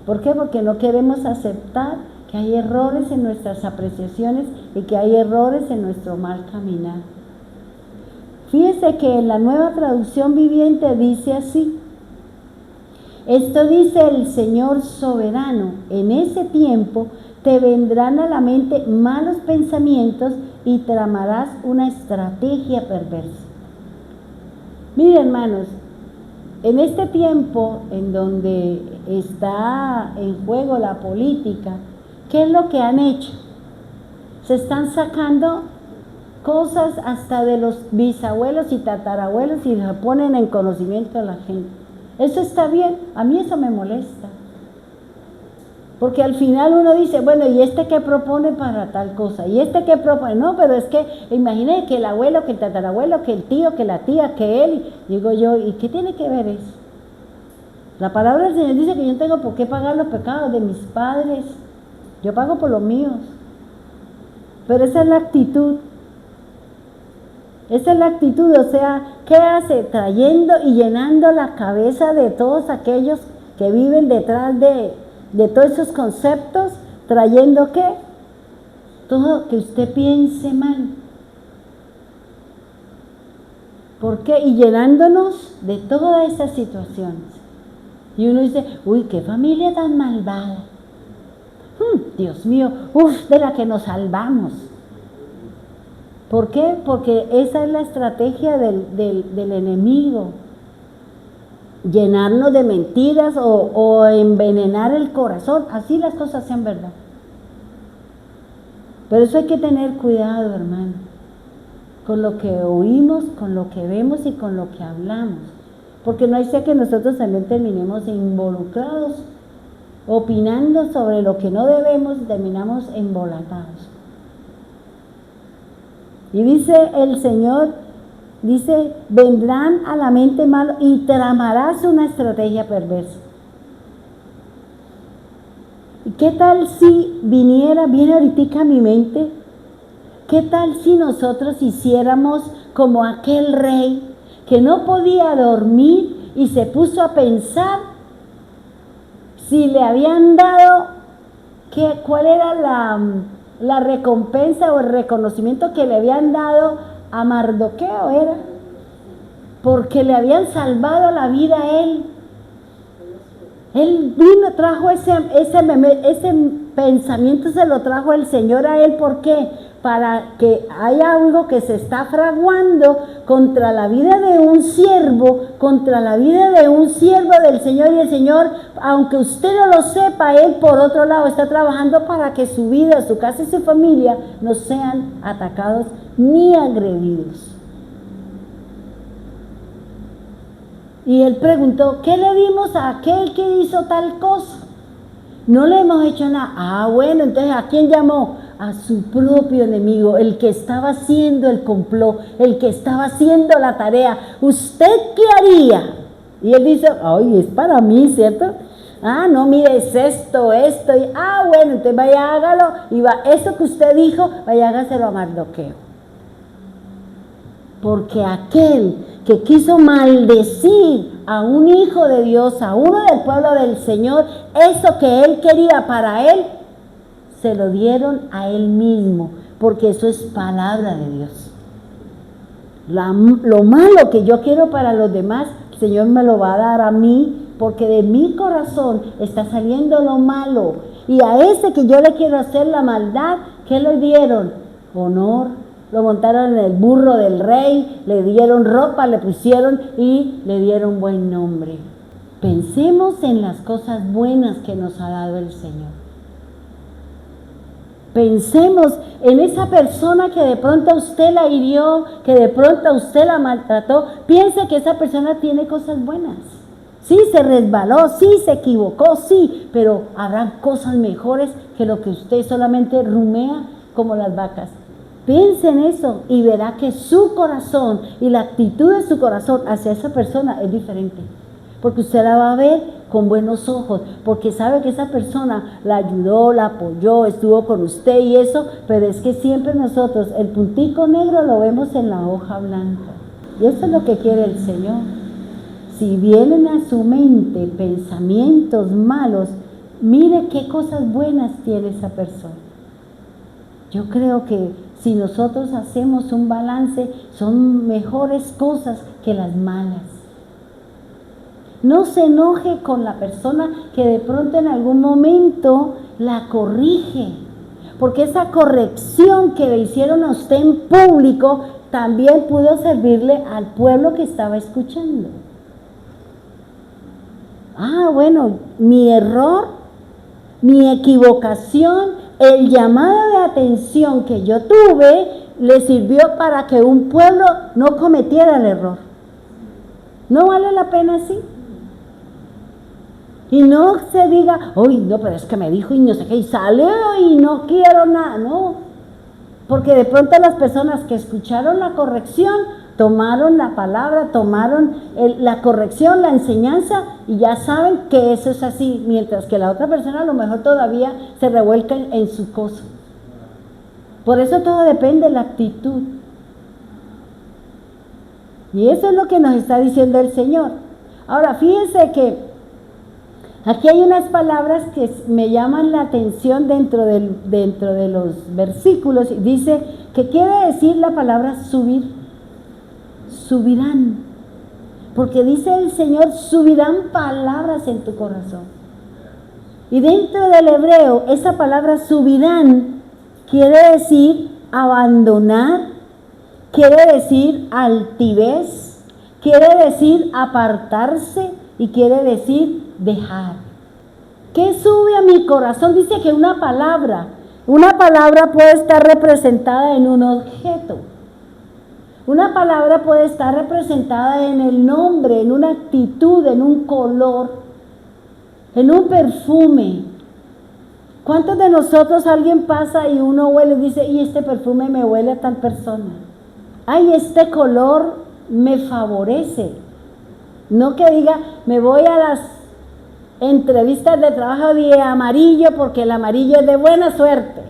¿Por qué? Porque no queremos aceptar que hay errores en nuestras apreciaciones y que hay errores en nuestro mal caminar. Fíjese que en la Nueva Traducción Viviente dice así: esto dice el Señor soberano, en ese tiempo te vendrán a la mente malos pensamientos y tramarás una estrategia perversa. Miren, hermanos, en este tiempo en donde está en juego la política, ¿qué es lo que han hecho? Se están sacando cosas hasta de los bisabuelos y tatarabuelos y las ponen en conocimiento a la gente. Eso está bien, a mí eso me molesta. Porque al final uno dice, bueno, ¿y este qué propone para tal cosa? ¿Y este qué propone? No, pero es que imagínate que el abuelo, que el tatarabuelo, que el tío, que la tía, que él. Digo yo, ¿y qué tiene que ver eso? La palabra del Señor dice que yo no tengo por qué pagar los pecados de mis padres. Yo pago por los míos. Pero esa es la actitud. Esa es la actitud, o sea, ¿qué hace? Trayendo y llenando la cabeza de todos aquellos que viven detrás de todos esos conceptos, trayendo ¿qué? Todo que usted piense mal. ¿Por qué? Y llenándonos de todas esas situaciones. Y uno dice, uy, qué familia tan malvada. Dios mío, de la que nos salvamos. ¿Por qué? Porque esa es la estrategia del enemigo. Llenarnos de mentiras o envenenar el corazón, así las cosas sean verdad. Pero eso hay que tener cuidado, hermano, con lo que oímos, con lo que vemos y con lo que hablamos. Porque no hay sea que nosotros también terminemos involucrados, opinando sobre lo que no debemos y terminamos embolatados. Y dice el Señor, dice, vendrán a la mente malo y tramarás una estrategia perversa. ¿Y qué tal si viene ahorita a mi mente? ¿Qué tal si nosotros hiciéramos como aquel rey que no podía dormir y se puso a pensar si le habían dado, cuál era la recompensa o el reconocimiento que le habían dado a Mardoqueo, era porque le habían salvado la vida a él. Él vino, trajo ese pensamiento, se lo trajo el Señor a él. ¿Por qué? Para que haya algo que se está fraguando contra la vida de un siervo, contra la vida de un siervo del Señor. Y el Señor, aunque usted no lo sepa, Él por otro lado está trabajando para que su vida, su casa y su familia no sean atacados ni agredidos. Y él preguntó, ¿qué le dimos a aquel que hizo tal cosa? No le hemos hecho nada. Ah, bueno, entonces ¿a quién llamó? A su propio enemigo, el que estaba haciendo el complot, el que estaba haciendo la tarea. ¿Usted qué haría? Y él dice, ay, es para mí, ¿cierto? Ah, no, mire, es esto, y bueno, entonces vaya, hágalo, y va, eso que usted dijo, vaya, hágaselo a Mardoqueo. Porque aquel que quiso maldecir a un hijo de Dios, a uno del pueblo del Señor, eso que él quería para él, se lo dieron a él mismo, porque eso es palabra de Dios. Lo malo que yo quiero para los demás, el Señor me lo va a dar a mí, porque de mi corazón está saliendo lo malo. Y a ese que yo le quiero hacer la maldad, ¿qué le dieron? Honor, lo montaron en el burro del rey, le dieron ropa, le pusieron y le dieron buen nombre. Pensemos en las cosas buenas que nos ha dado el Señor. Pensemos en esa persona que de pronto a usted la hirió, que de pronto a usted la maltrató. Piense que esa persona tiene cosas buenas. Sí, se resbaló, sí, se equivocó, sí, pero habrá cosas mejores que lo que usted solamente rumea como las vacas. Piense en eso y verá que su corazón y la actitud de su corazón hacia esa persona es diferente. Porque usted la va a ver con buenos ojos, porque sabe que esa persona la ayudó, la apoyó, estuvo con usted y eso, pero es que siempre nosotros el puntico negro lo vemos en la hoja blanca. Y eso es lo que quiere el Señor. Si vienen a su mente pensamientos malos, mire qué cosas buenas tiene esa persona. Yo creo que si nosotros hacemos un balance, son mejores cosas que las malas. No se enoje con la persona que de pronto en algún momento la corrige, porque esa corrección que le hicieron a usted en público también pudo servirle al pueblo que estaba escuchando. Ah, bueno, mi error, mi equivocación, el llamado de atención que yo tuve le sirvió para que un pueblo no cometiera el error. ¿No vale la pena así? Y no se diga, uy, no, pero es que me dijo y no sé qué, y salió y no quiero nada, no. Porque de pronto las personas que escucharon la corrección, tomaron la palabra, tomaron la corrección, la enseñanza, y ya saben que eso es así, mientras que la otra persona a lo mejor todavía se revuelca en su cosa. Por eso todo depende de la actitud. Y eso es lo que nos está diciendo el Señor. Ahora, fíjense que aquí hay unas palabras que me llaman la atención dentro de los versículos. Dice que quiere decir la palabra subir, subirán, porque dice el Señor, subirán palabras en tu corazón. Y dentro del hebreo, esa palabra subirán quiere decir abandonar, quiere decir altivez, quiere decir apartarse y quiere decir dejar. ¿Qué sube a mi corazón? Dice que una palabra puede estar representada en un objeto. Una palabra puede estar representada en el nombre, en una actitud, en un color, en un perfume. ¿Cuántos de nosotros alguien pasa y uno huele y dice, y este perfume me huele a tal persona? Ay, este color me favorece. No que diga, me voy a las entrevistas de trabajo de amarillo porque el amarillo es de buena suerte.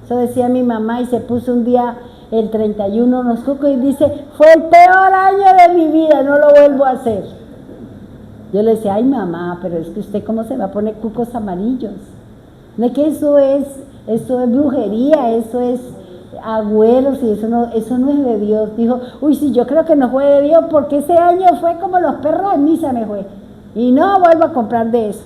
Eso decía mi mamá y se puso un día el 31 unos cucos y dice, fue el peor año de mi vida, no lo vuelvo a hacer. Yo le decía, ay mamá, pero es que usted cómo se va a poner cucos amarillos. No es que eso es brujería, eso es agüeros y eso no es de Dios. Dijo, uy, sí, yo creo que no fue de Dios porque ese año fue como los perros en misa me fue. Y no vuelvo a comprar de eso.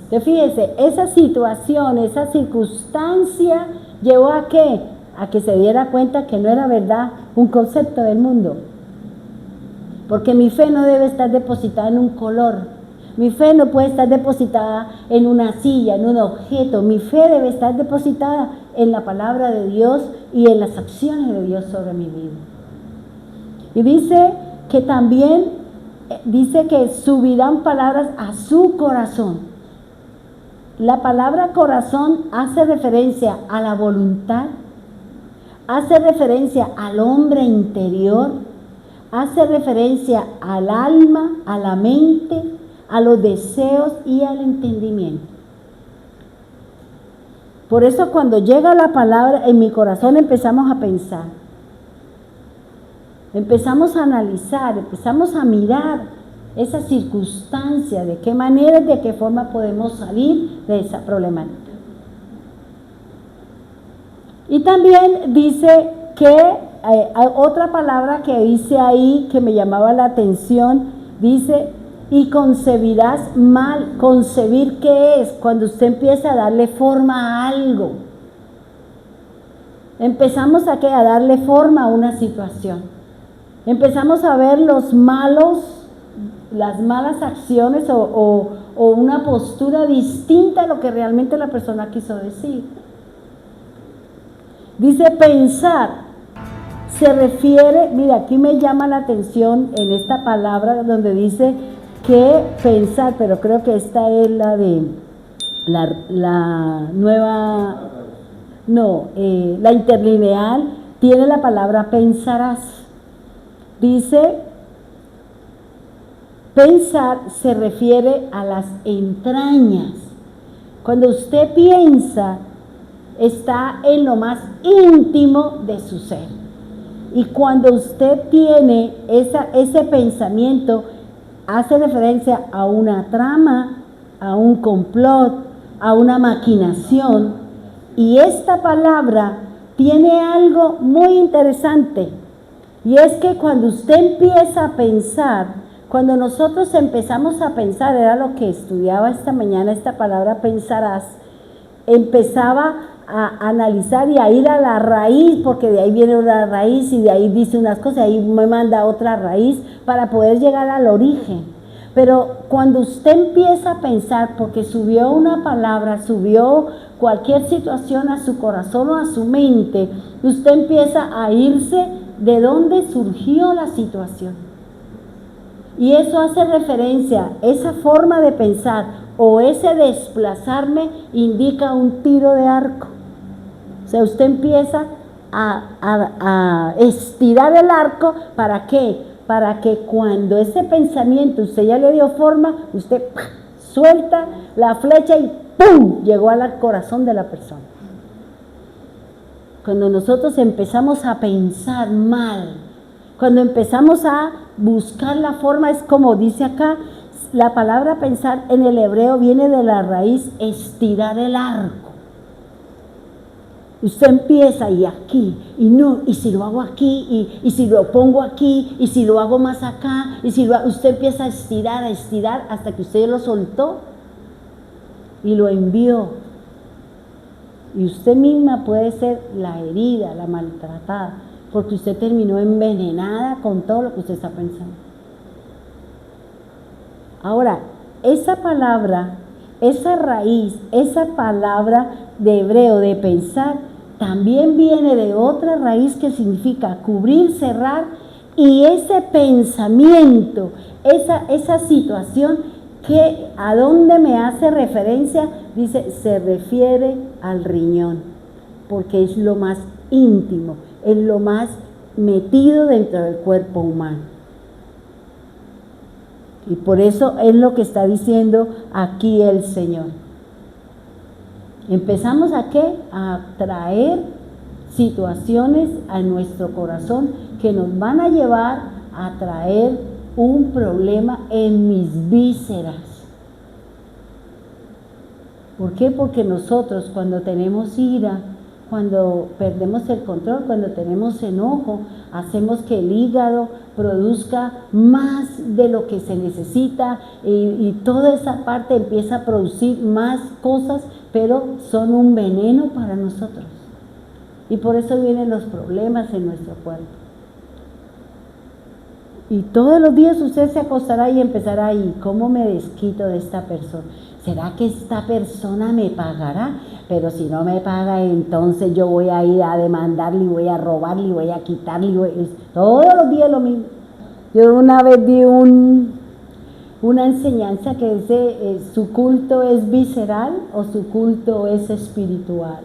Entonces fíjese, esa situación, esa circunstancia llevó a ¿qué? A que se diera cuenta que no era verdad un concepto del mundo. Porque mi fe no debe estar depositada en un color. Mi fe no puede estar depositada en una silla, en un objeto. Mi fe debe estar depositada en la palabra de Dios y en las acciones de Dios sobre mi vida. Y dice que también, dice que subirán palabras a su corazón. La palabra corazón hace referencia a la voluntad, hace referencia al hombre interior, hace referencia al alma, a la mente, a los deseos y al entendimiento. Por eso cuando llega la palabra en mi corazón empezamos a pensar, empezamos a analizar, empezamos a mirar esa circunstancia, de qué manera y de qué forma podemos salir de esa problemática. Y también dice que hay otra palabra que dice ahí que me llamaba la atención, dice, y concebirás mal. ¿Concebir qué es? Cuando usted empieza a darle forma a algo. Empezamos a darle forma a una situación. Empezamos a ver las malas acciones o una postura distinta a lo que realmente la persona quiso decir. Dice pensar, se refiere, mira, aquí me llama la atención en esta palabra donde dice que pensar, pero creo que esta es la de la nueva, la interlineal, tiene la palabra pensarás. Dice, pensar se refiere a las entrañas. Cuando usted piensa, está en lo más íntimo de su ser. Y cuando usted tiene ese pensamiento, hace referencia a una trama, a un complot, a una maquinación. Y esta palabra tiene algo muy interesante. Y es que cuando usted empieza a pensar, cuando nosotros empezamos a pensar, era lo que estudiaba esta mañana, esta palabra pensarás, empezaba a analizar y a ir a la raíz, porque de ahí viene una raíz y de ahí dice unas cosas, ahí me manda otra raíz para poder llegar al origen. Pero cuando usted empieza a pensar, porque subió una palabra, subió cualquier situación a su corazón o a su mente, usted empieza a irse de dónde surgió la situación. Y eso hace referencia, esa forma de pensar o ese desplazarme indica un tiro de arco. O sea, usted empieza a estirar el arco, ¿para qué? Para que cuando ese pensamiento usted ya le dio forma, usted suelta la flecha y ¡pum! Llegó al corazón de la persona. Cuando nosotros empezamos a pensar mal, cuando empezamos a buscar la forma, es como dice acá, la palabra pensar en el hebreo viene de la raíz estirar el arco. Usted empieza y aquí, y no, y si lo hago aquí, y si lo pongo aquí, y si lo hago más acá, y si usted empieza a estirar hasta que usted lo soltó y lo envió. Y usted misma puede ser la herida, la maltratada, porque usted terminó envenenada con todo lo que usted está pensando. Ahora, esa palabra, esa raíz, esa palabra de hebreo de pensar, también viene de otra raíz que significa cubrir, cerrar, y ese pensamiento, esa situación que a dónde me hace referencia, dice, se refiere al riñón, porque es lo más íntimo, es lo más metido dentro del cuerpo humano. Y por eso es lo que está diciendo aquí el Señor. Empezamos a ¿qué? A traer situaciones a nuestro corazón que nos van a llevar a traer un problema en mis vísceras. ¿Por qué? Porque nosotros cuando tenemos ira, cuando perdemos el control, cuando tenemos enojo, hacemos que el hígado produzca más de lo que se necesita y toda esa parte empieza a producir más cosas, pero son un veneno para nosotros. Y por eso vienen los problemas en nuestro cuerpo. Y todos los días usted se acostará y empezará ahí, ¿cómo me desquito de esta persona? ¿Será que esta persona me pagará? Pero si no me paga, entonces yo voy a ir a demandarle y voy a robarle y voy a quitarle. Todos los días lo mismo. Yo una vez di una enseñanza que dice, ¿su culto es visceral o su culto es espiritual?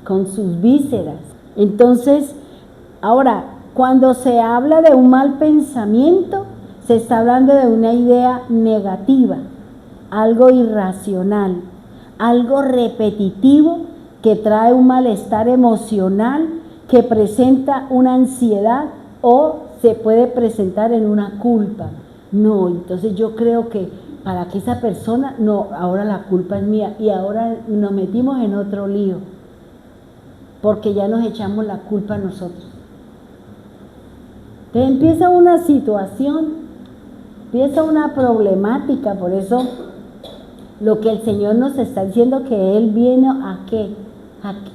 Con sus vísceras. Entonces, ahora, cuando se habla de un mal pensamiento, se está hablando de una idea negativa, algo irracional, algo repetitivo que trae un malestar emocional, que presenta una ansiedad o se puede presentar en una culpa. No, entonces yo creo que para que esa persona, no, ahora la culpa es mía y ahora nos metimos en otro lío, porque ya nos echamos la culpa a nosotros. Entonces empieza una situación, empieza una problemática. Por eso lo que el Señor nos está diciendo, que Él viene ¿a qué?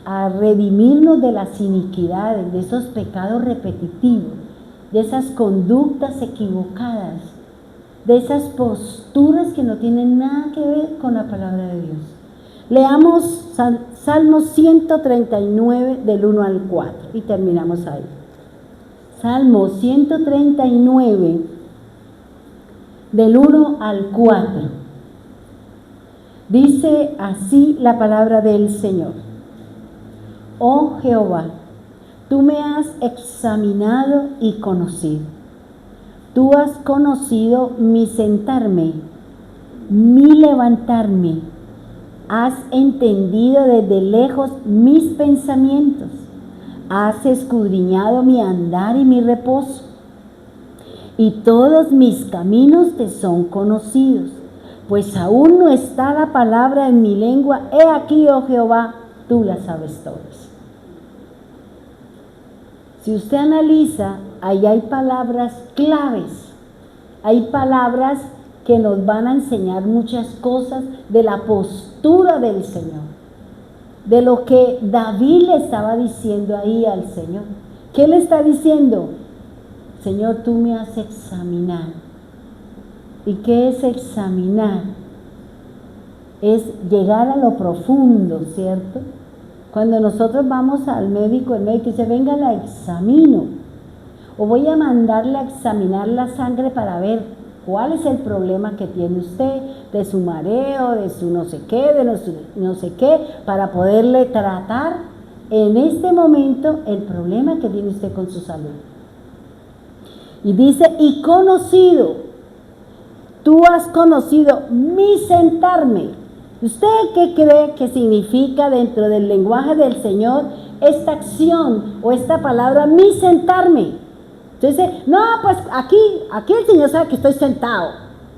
A redimirnos de las iniquidades, de esos pecados repetitivos, de esas conductas equivocadas, de esas posturas que no tienen nada que ver con la palabra de Dios. Leamos Salmo 139 del 1 al 4 y terminamos ahí. Salmo 139 del 1 al 4. Dice así la palabra del Señor: Oh Jehová, tú me has examinado y conocido. Tú has conocido mi sentarme, mi levantarme. Has entendido desde lejos mis pensamientos. Has escudriñado mi andar y mi reposo. Y todos mis caminos te son conocidos, pues aún no está la palabra en mi lengua. He aquí, oh Jehová, tú las sabes todas. Si usted analiza, ahí hay palabras claves, hay palabras que nos van a enseñar muchas cosas de la postura del Señor, de lo que David le estaba diciendo ahí al Señor. ¿Qué le está diciendo? Señor, tú me has examinado. ¿Y qué es examinar? Es llegar a lo profundo, ¿cierto? Cuando nosotros vamos al médico, el médico dice, venga, la examino. O voy a mandarle a examinar la sangre para ver cuál es el problema que tiene usted, de su mareo, de su no sé qué, de no sé qué, para poderle tratar en este momento el problema que tiene usted con su salud. Y dice, y conocido, tú has conocido mi sentarme. ¿Usted qué cree que significa dentro del lenguaje del Señor esta acción o esta palabra, mi sentarme? Entonces, no, pues aquí el Señor sabe que estoy sentado,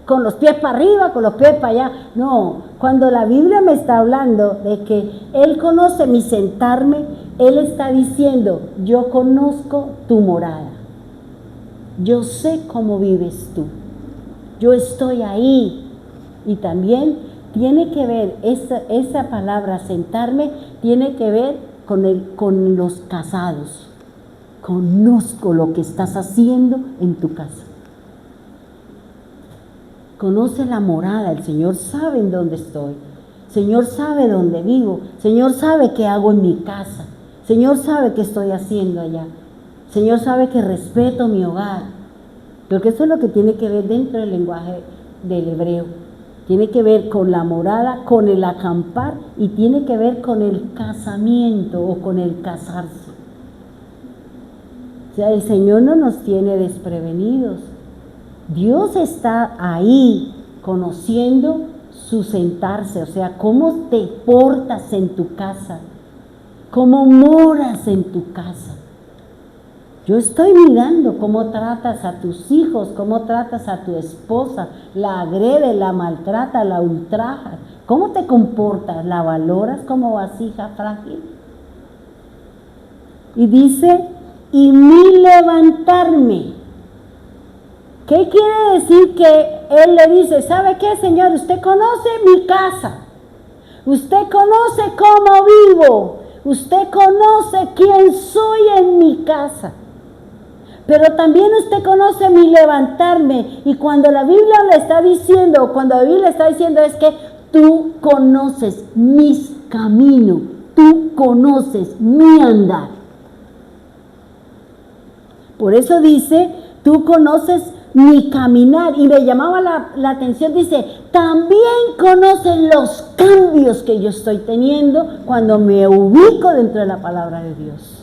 con los pies para arriba, con los pies para allá. No, cuando la Biblia me está hablando de que Él conoce mi sentarme, Él está diciendo, yo conozco tu morada. Yo sé cómo vives tú. Yo estoy ahí. Y también tiene que ver, esa palabra sentarme, tiene que ver con los casados. Conozco lo que estás haciendo en tu casa. Conoce la morada. El Señor sabe en dónde estoy. El Señor sabe dónde vivo. El Señor sabe qué hago en mi casa. El Señor sabe qué estoy haciendo allá. El Señor sabe que respeto mi hogar. Porque eso es lo que tiene que ver dentro del lenguaje del hebreo. Tiene que ver con la morada, con el acampar y tiene que ver con el casamiento o con el casarse. O sea, el Señor no nos tiene desprevenidos. Dios está ahí conociendo su sentarse, o sea, cómo te portas en tu casa, cómo moras en tu casa. Yo estoy mirando cómo tratas a tus hijos, cómo tratas a tu esposa, la agrede, la maltrata, la ultraja. ¿Cómo te comportas? ¿La valoras como vasija frágil? Y dice, y mi levantarme. ¿Qué quiere decir? Que Él le dice, ¿sabe qué, Señor? Usted conoce mi casa. Usted conoce cómo vivo. Usted conoce quién soy en mi casa. Pero también usted conoce mi levantarme. Y cuando la Biblia le está diciendo, cuando David le está diciendo, es que tú conoces mis caminos, tú conoces mi andar. Por eso dice, tú conoces mi caminar. Y me llamaba la atención, dice, también conoces los cambios que yo estoy teniendo cuando me ubico dentro de la palabra de Dios.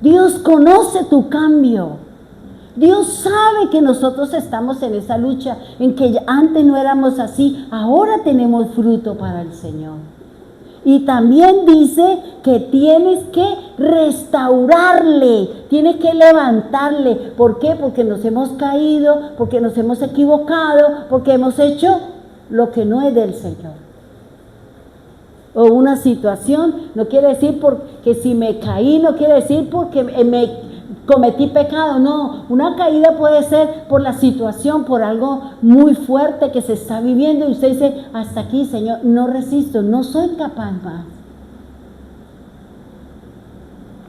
Dios conoce tu cambio. Dios sabe que nosotros estamos en esa lucha, en que antes no éramos así, ahora tenemos fruto para el Señor. Y también dice que tienes que restaurarle, tienes que levantarle. ¿Por qué? Porque nos hemos caído, porque nos hemos equivocado, porque hemos hecho lo que no es del Señor. O una situación, no quiere decir porque si me caí, no quiere decir porque me cometí pecado, no, una caída puede ser por la situación, por algo muy fuerte que se está viviendo y usted dice, hasta aquí, Señor, no resisto, no soy capaz más.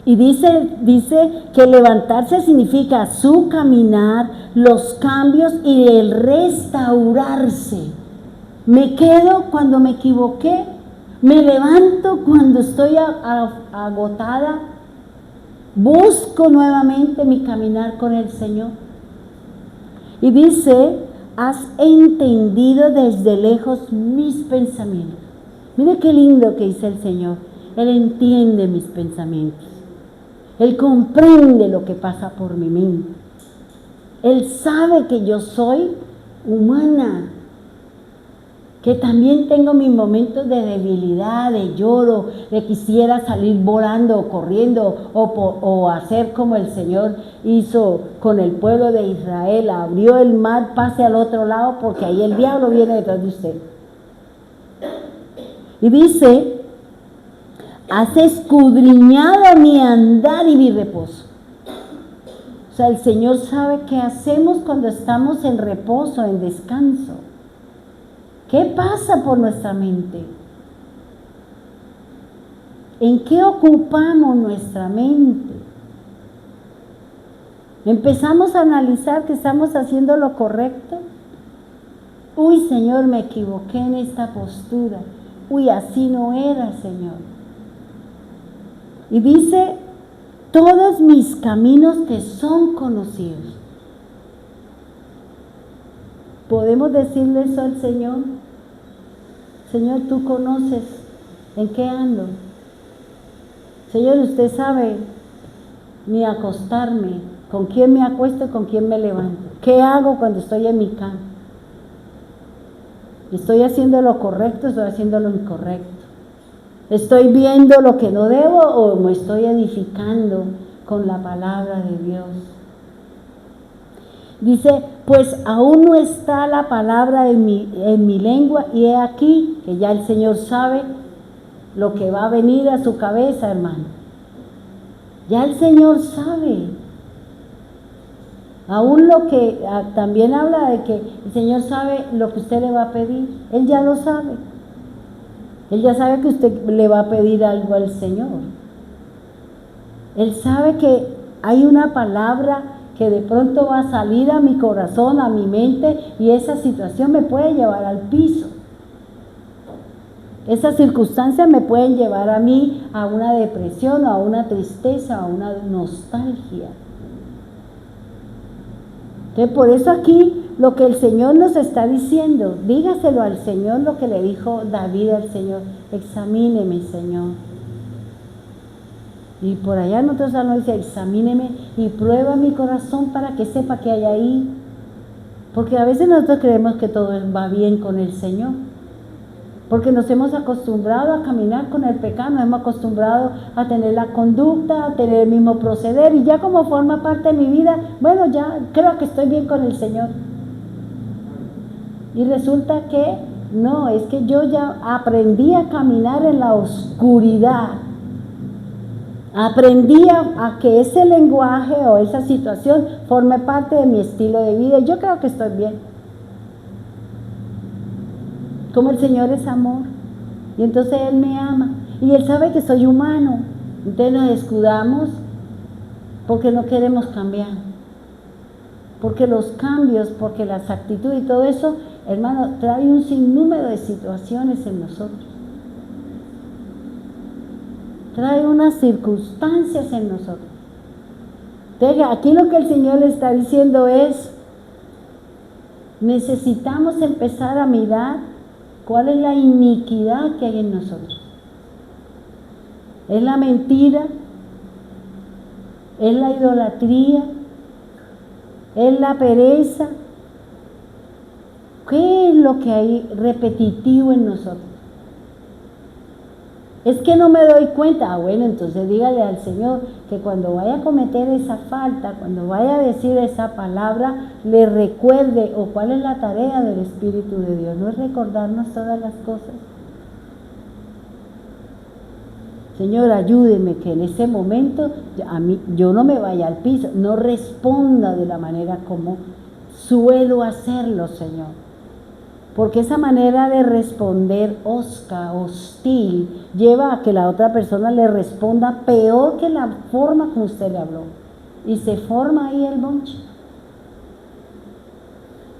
Y dice que levantarse significa su caminar, los cambios y el restaurarse. Me quedo cuando me equivoqué, me levanto cuando estoy agotada, busco nuevamente mi caminar con el Señor. Y dice, has entendido desde lejos mis pensamientos. Mire qué lindo que dice el Señor. Él entiende mis pensamientos. Él comprende lo que pasa por mi mente. Él sabe que yo soy humana, que también tengo mis momentos de debilidad, de lloro, de quisiera salir volando o corriendo o hacer como el Señor hizo con el pueblo de Israel, abrió el mar, pase al otro lado porque ahí el diablo viene detrás de usted. Y dice, has escudriñado mi andar y mi reposo. O sea, el Señor sabe qué hacemos cuando estamos en reposo, en descanso. ¿Qué pasa por nuestra mente? ¿En qué ocupamos nuestra mente? Empezamos a analizar que estamos haciendo lo correcto. Uy, Señor, me equivoqué en esta postura. Uy, así no era, Señor. Y dice, todos mis caminos te son conocidos. ¿Podemos decirle eso al Señor? Señor, tú conoces en qué ando. Señor, usted sabe mi acostarme, con quién me acuesto, con quién me levanto. ¿Qué hago cuando estoy en mi cama? ¿Estoy haciendo lo correcto o estoy haciendo lo incorrecto? ¿Estoy viendo lo que no debo o me estoy edificando con la palabra de Dios? Dice, pues aún no está la palabra en mi lengua y he aquí que ya el Señor sabe lo que va a venir a su cabeza, hermano. Ya el Señor sabe. Aún lo que también habla de que el Señor sabe lo que usted le va a pedir. Él ya lo sabe. Él ya sabe que usted le va a pedir algo al Señor. Él sabe que hay una palabra que de pronto va a salir a mi corazón, a mi mente, y esa situación me puede llevar al piso. Esas circunstancias me pueden llevar a mí a una depresión, a una tristeza, a una nostalgia. Entonces, por eso aquí lo que el Señor nos está diciendo, dígaselo al Señor lo que le dijo David al Señor, examíneme, Señor. Y por allá en otro salmo dice, examíneme y prueba mi corazón para que sepa qué hay ahí. Porque a veces nosotros creemos que todo va bien con el Señor. Porque nos hemos acostumbrado a caminar con el pecado, nos hemos acostumbrado a tener la conducta, a tener el mismo proceder. Y ya como forma parte de mi vida, bueno, ya creo que estoy bien con el Señor. Y resulta que no, es que yo ya aprendí a caminar en la oscuridad. Aprendí a que ese lenguaje o esa situación forme parte de mi estilo de vida. Y yo creo que estoy bien. Como el Señor es amor. Y entonces Él me ama. Y Él sabe que soy humano. Entonces nos escudamos porque no queremos cambiar. Porque los cambios, porque las actitudes y todo eso, hermano, trae un sinnúmero de situaciones en nosotros. Trae unas circunstancias en nosotros. Entonces, aquí lo que el Señor le está diciendo es, necesitamos empezar a mirar cuál es la iniquidad que hay en nosotros. ¿Es la mentira? ¿Es la idolatría? ¿Es la pereza? ¿Qué es lo que hay repetitivo en nosotros? Es que no me doy cuenta. Ah, bueno, entonces dígale al Señor que cuando vaya a cometer esa falta, cuando vaya a decir esa palabra, le recuerde, o cuál es la tarea del Espíritu de Dios, no es recordarnos todas las cosas. Señor, ayúdeme que en ese momento yo no me vaya al piso, no responda de la manera como suelo hacerlo, Señor. Porque esa manera de responder hosca, hostil, lleva a que la otra persona le responda peor que la forma como usted le habló. Y se forma ahí el bonche.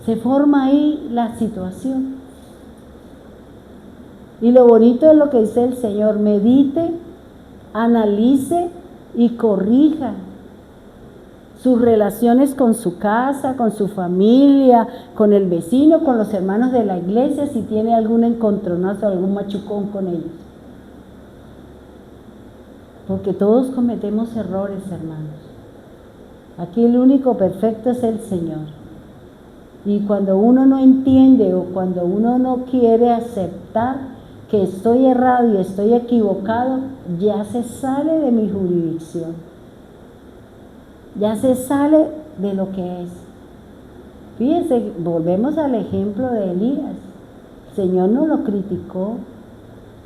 Se forma ahí la situación. Y lo bonito es lo que dice el Señor: medite, analice y corrija sus relaciones con su casa, con su familia, con el vecino, con los hermanos de la iglesia, si tiene algún encontronazo, algún machucón con ellos. Porque todos cometemos errores, hermanos. Aquí el único perfecto es el Señor. Y cuando uno no entiende o cuando uno no quiere aceptar que estoy errado y estoy equivocado, ya se sale de mi jurisdicción. Ya se sale de lo que es. Fíjense, volvemos al ejemplo de Elías. El Señor no lo criticó.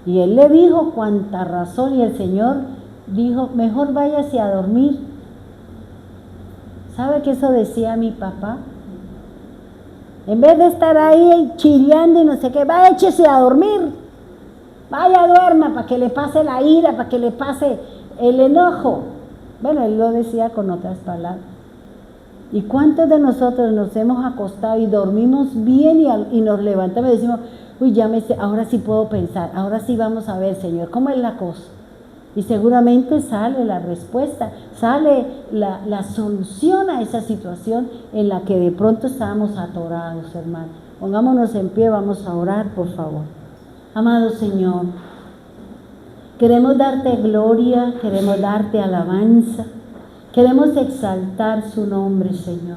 Y él le dijo cuánta razón, y el Señor dijo: mejor váyase a dormir. ¿Sabe qué eso decía mi papá? En vez de estar ahí chillando y no sé qué, vaya, échese a dormir. Vaya, duerma para que le pase la ira, para que le pase el enojo. Bueno, él lo decía con otras palabras. ¿Y cuántos de nosotros nos hemos acostado y dormimos bien y nos levantamos y decimos: uy, ya ahora sí puedo pensar, ahora sí vamos a ver, Señor, ¿cómo es la cosa? Y seguramente sale la respuesta, sale la solución a esa situación en la que de pronto estábamos atorados, hermanos. Pongámonos en pie, vamos a orar, por favor. Amado Señor, queremos darte gloria, queremos darte alabanza, queremos exaltar su nombre, Señor.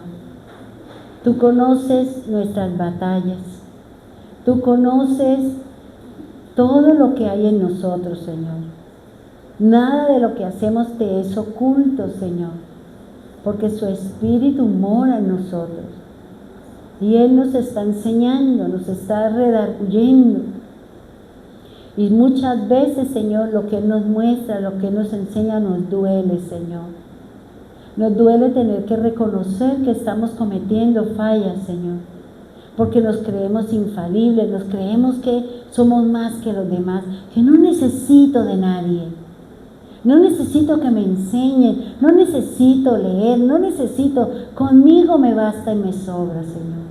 Tú conoces nuestras batallas, tú conoces todo lo que hay en nosotros, Señor. Nada de lo que hacemos te es oculto, Señor, porque su Espíritu mora en nosotros. Y Él nos está enseñando, nos está redarguyendo. Y muchas veces, Señor, lo que Él nos muestra, lo que Él nos enseña, nos duele, Señor. Nos duele tener que reconocer que estamos cometiendo fallas, Señor, porque nos creemos infalibles, nos creemos que somos más que los demás, que no necesito de nadie, no necesito que me enseñen, no necesito leer, no necesito, conmigo me basta y me sobra, Señor.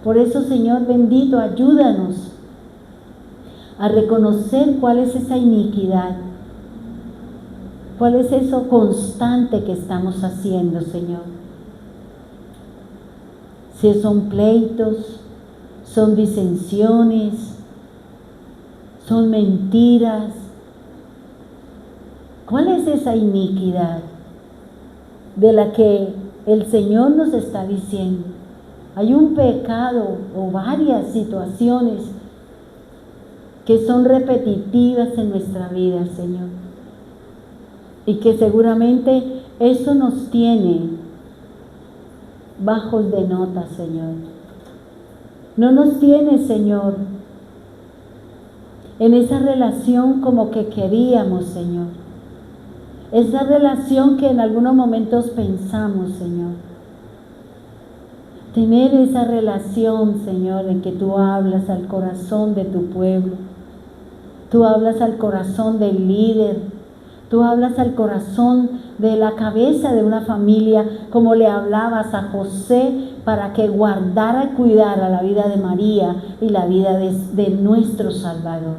Por eso, Señor bendito, ayúdanos a reconocer cuál es esa iniquidad, cuál es eso constante que estamos haciendo, Señor. Si son pleitos, son disensiones, son mentiras. ¿Cuál es esa iniquidad de la que el Señor nos está diciendo? Hay un pecado o varias situaciones que son repetitivas en nuestra vida, Señor. Y que seguramente eso nos tiene bajos de nota, Señor. No nos tiene, Señor, en esa relación como que queríamos, Señor. Esa relación que en algunos momentos pensamos, Señor. Tener esa relación, Señor, en que tú hablas al corazón de tu pueblo. Tú hablas al corazón del líder. Tú hablas al corazón de la cabeza de una familia, como le hablabas a José para que guardara y cuidara la vida de María y la vida de nuestro Salvador.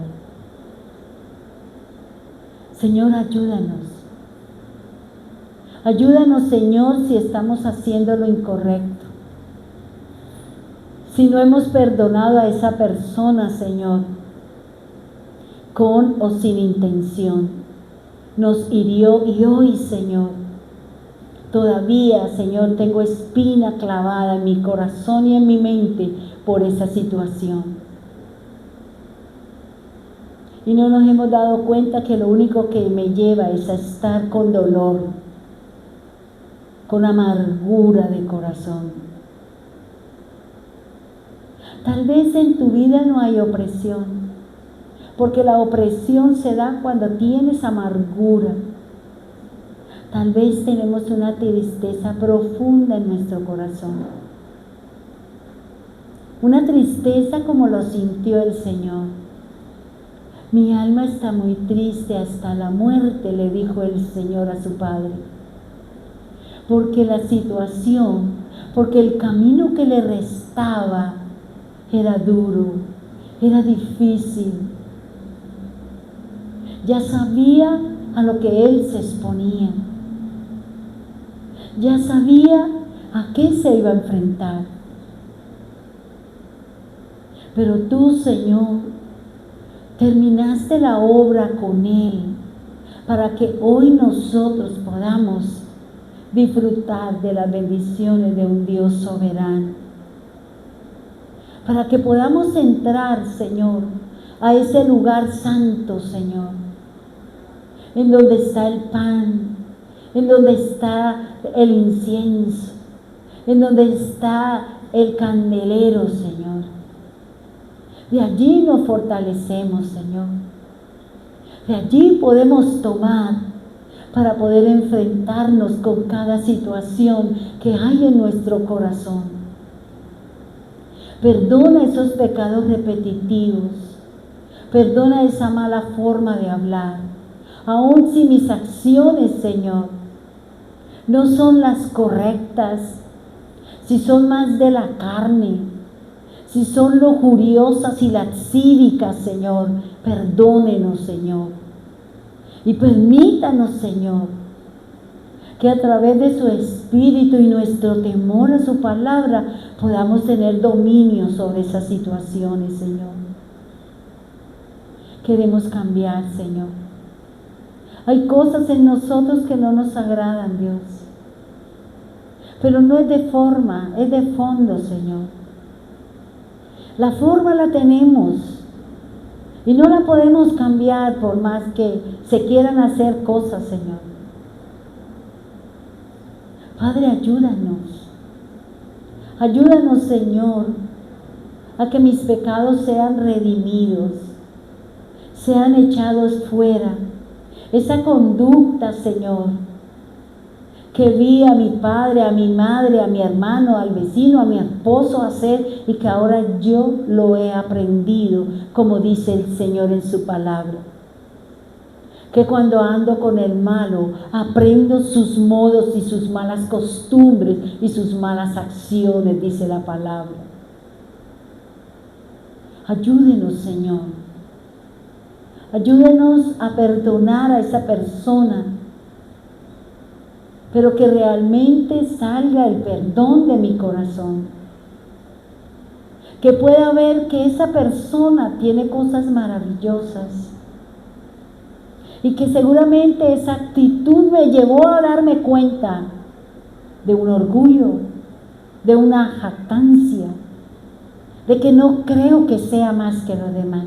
Señor, ayúdanos. Ayúdanos, Señor, si estamos haciendo lo incorrecto. Si no hemos perdonado a esa persona, Señor, con o sin intención. Nos hirió y hoy, Señor, Todavía, Señor, tengo espina clavada en mi corazón y en mi mente por esa situación. Y no nos hemos dado cuenta que lo único que me lleva es a estar con dolor, con amargura de corazón. Tal vez en tu vida no hay opresión, porque la opresión se da cuando tienes amargura. Tal vez tenemos una tristeza profunda en nuestro corazón. Una tristeza como lo sintió el Señor. Mi alma está muy triste hasta la muerte, le dijo el Señor a su Padre. Porque la situación, porque el camino que le restaba era duro, era difícil. Ya sabía a lo que él se exponía. Ya sabía a qué se iba a enfrentar. Pero tú, Señor, terminaste la obra con él para que hoy nosotros podamos disfrutar de las bendiciones de un Dios soberano. Para que podamos entrar, Señor, a ese lugar santo, Señor, en donde está el pan, en donde está el incienso, en donde está el candelero, Señor. De allí nos fortalecemos, Señor. De allí podemos tomar para poder enfrentarnos con cada situación que hay en nuestro corazón. Perdona esos pecados repetitivos. Perdona esa mala forma de hablar. Aun si mis acciones, Señor, no son las correctas, si son más de la carne, si son lujuriosas y lascívicas, Señor, perdónenos, Señor. Y permítanos, Señor, que a través de su Espíritu y nuestro temor a su palabra podamos tener dominio sobre esas situaciones, Señor. Queremos cambiar, Señor. Hay cosas en nosotros que no nos agradan, Dios. Pero no es de forma, es de fondo, Señor. La forma la tenemos y no la podemos cambiar por más que se quieran hacer cosas, Señor. Padre, ayúdanos. Ayúdanos, Señor, a que mis pecados sean redimidos, sean echados fuera. Esa conducta, Señor, que vi a mi padre, a mi madre, a mi hermano, al vecino, a mi esposo hacer y que ahora yo lo he aprendido, como dice el Señor en su palabra. Que cuando ando con el malo, aprendo sus modos y sus malas costumbres y sus malas acciones, dice la palabra. Ayúdenos, Señor. Ayúdenos a perdonar a esa persona, pero que realmente salga el perdón de mi corazón. Que pueda ver que esa persona tiene cosas maravillosas y que seguramente esa actitud me llevó a darme cuenta de un orgullo, de una jactancia, de que no creo que sea más que los demás.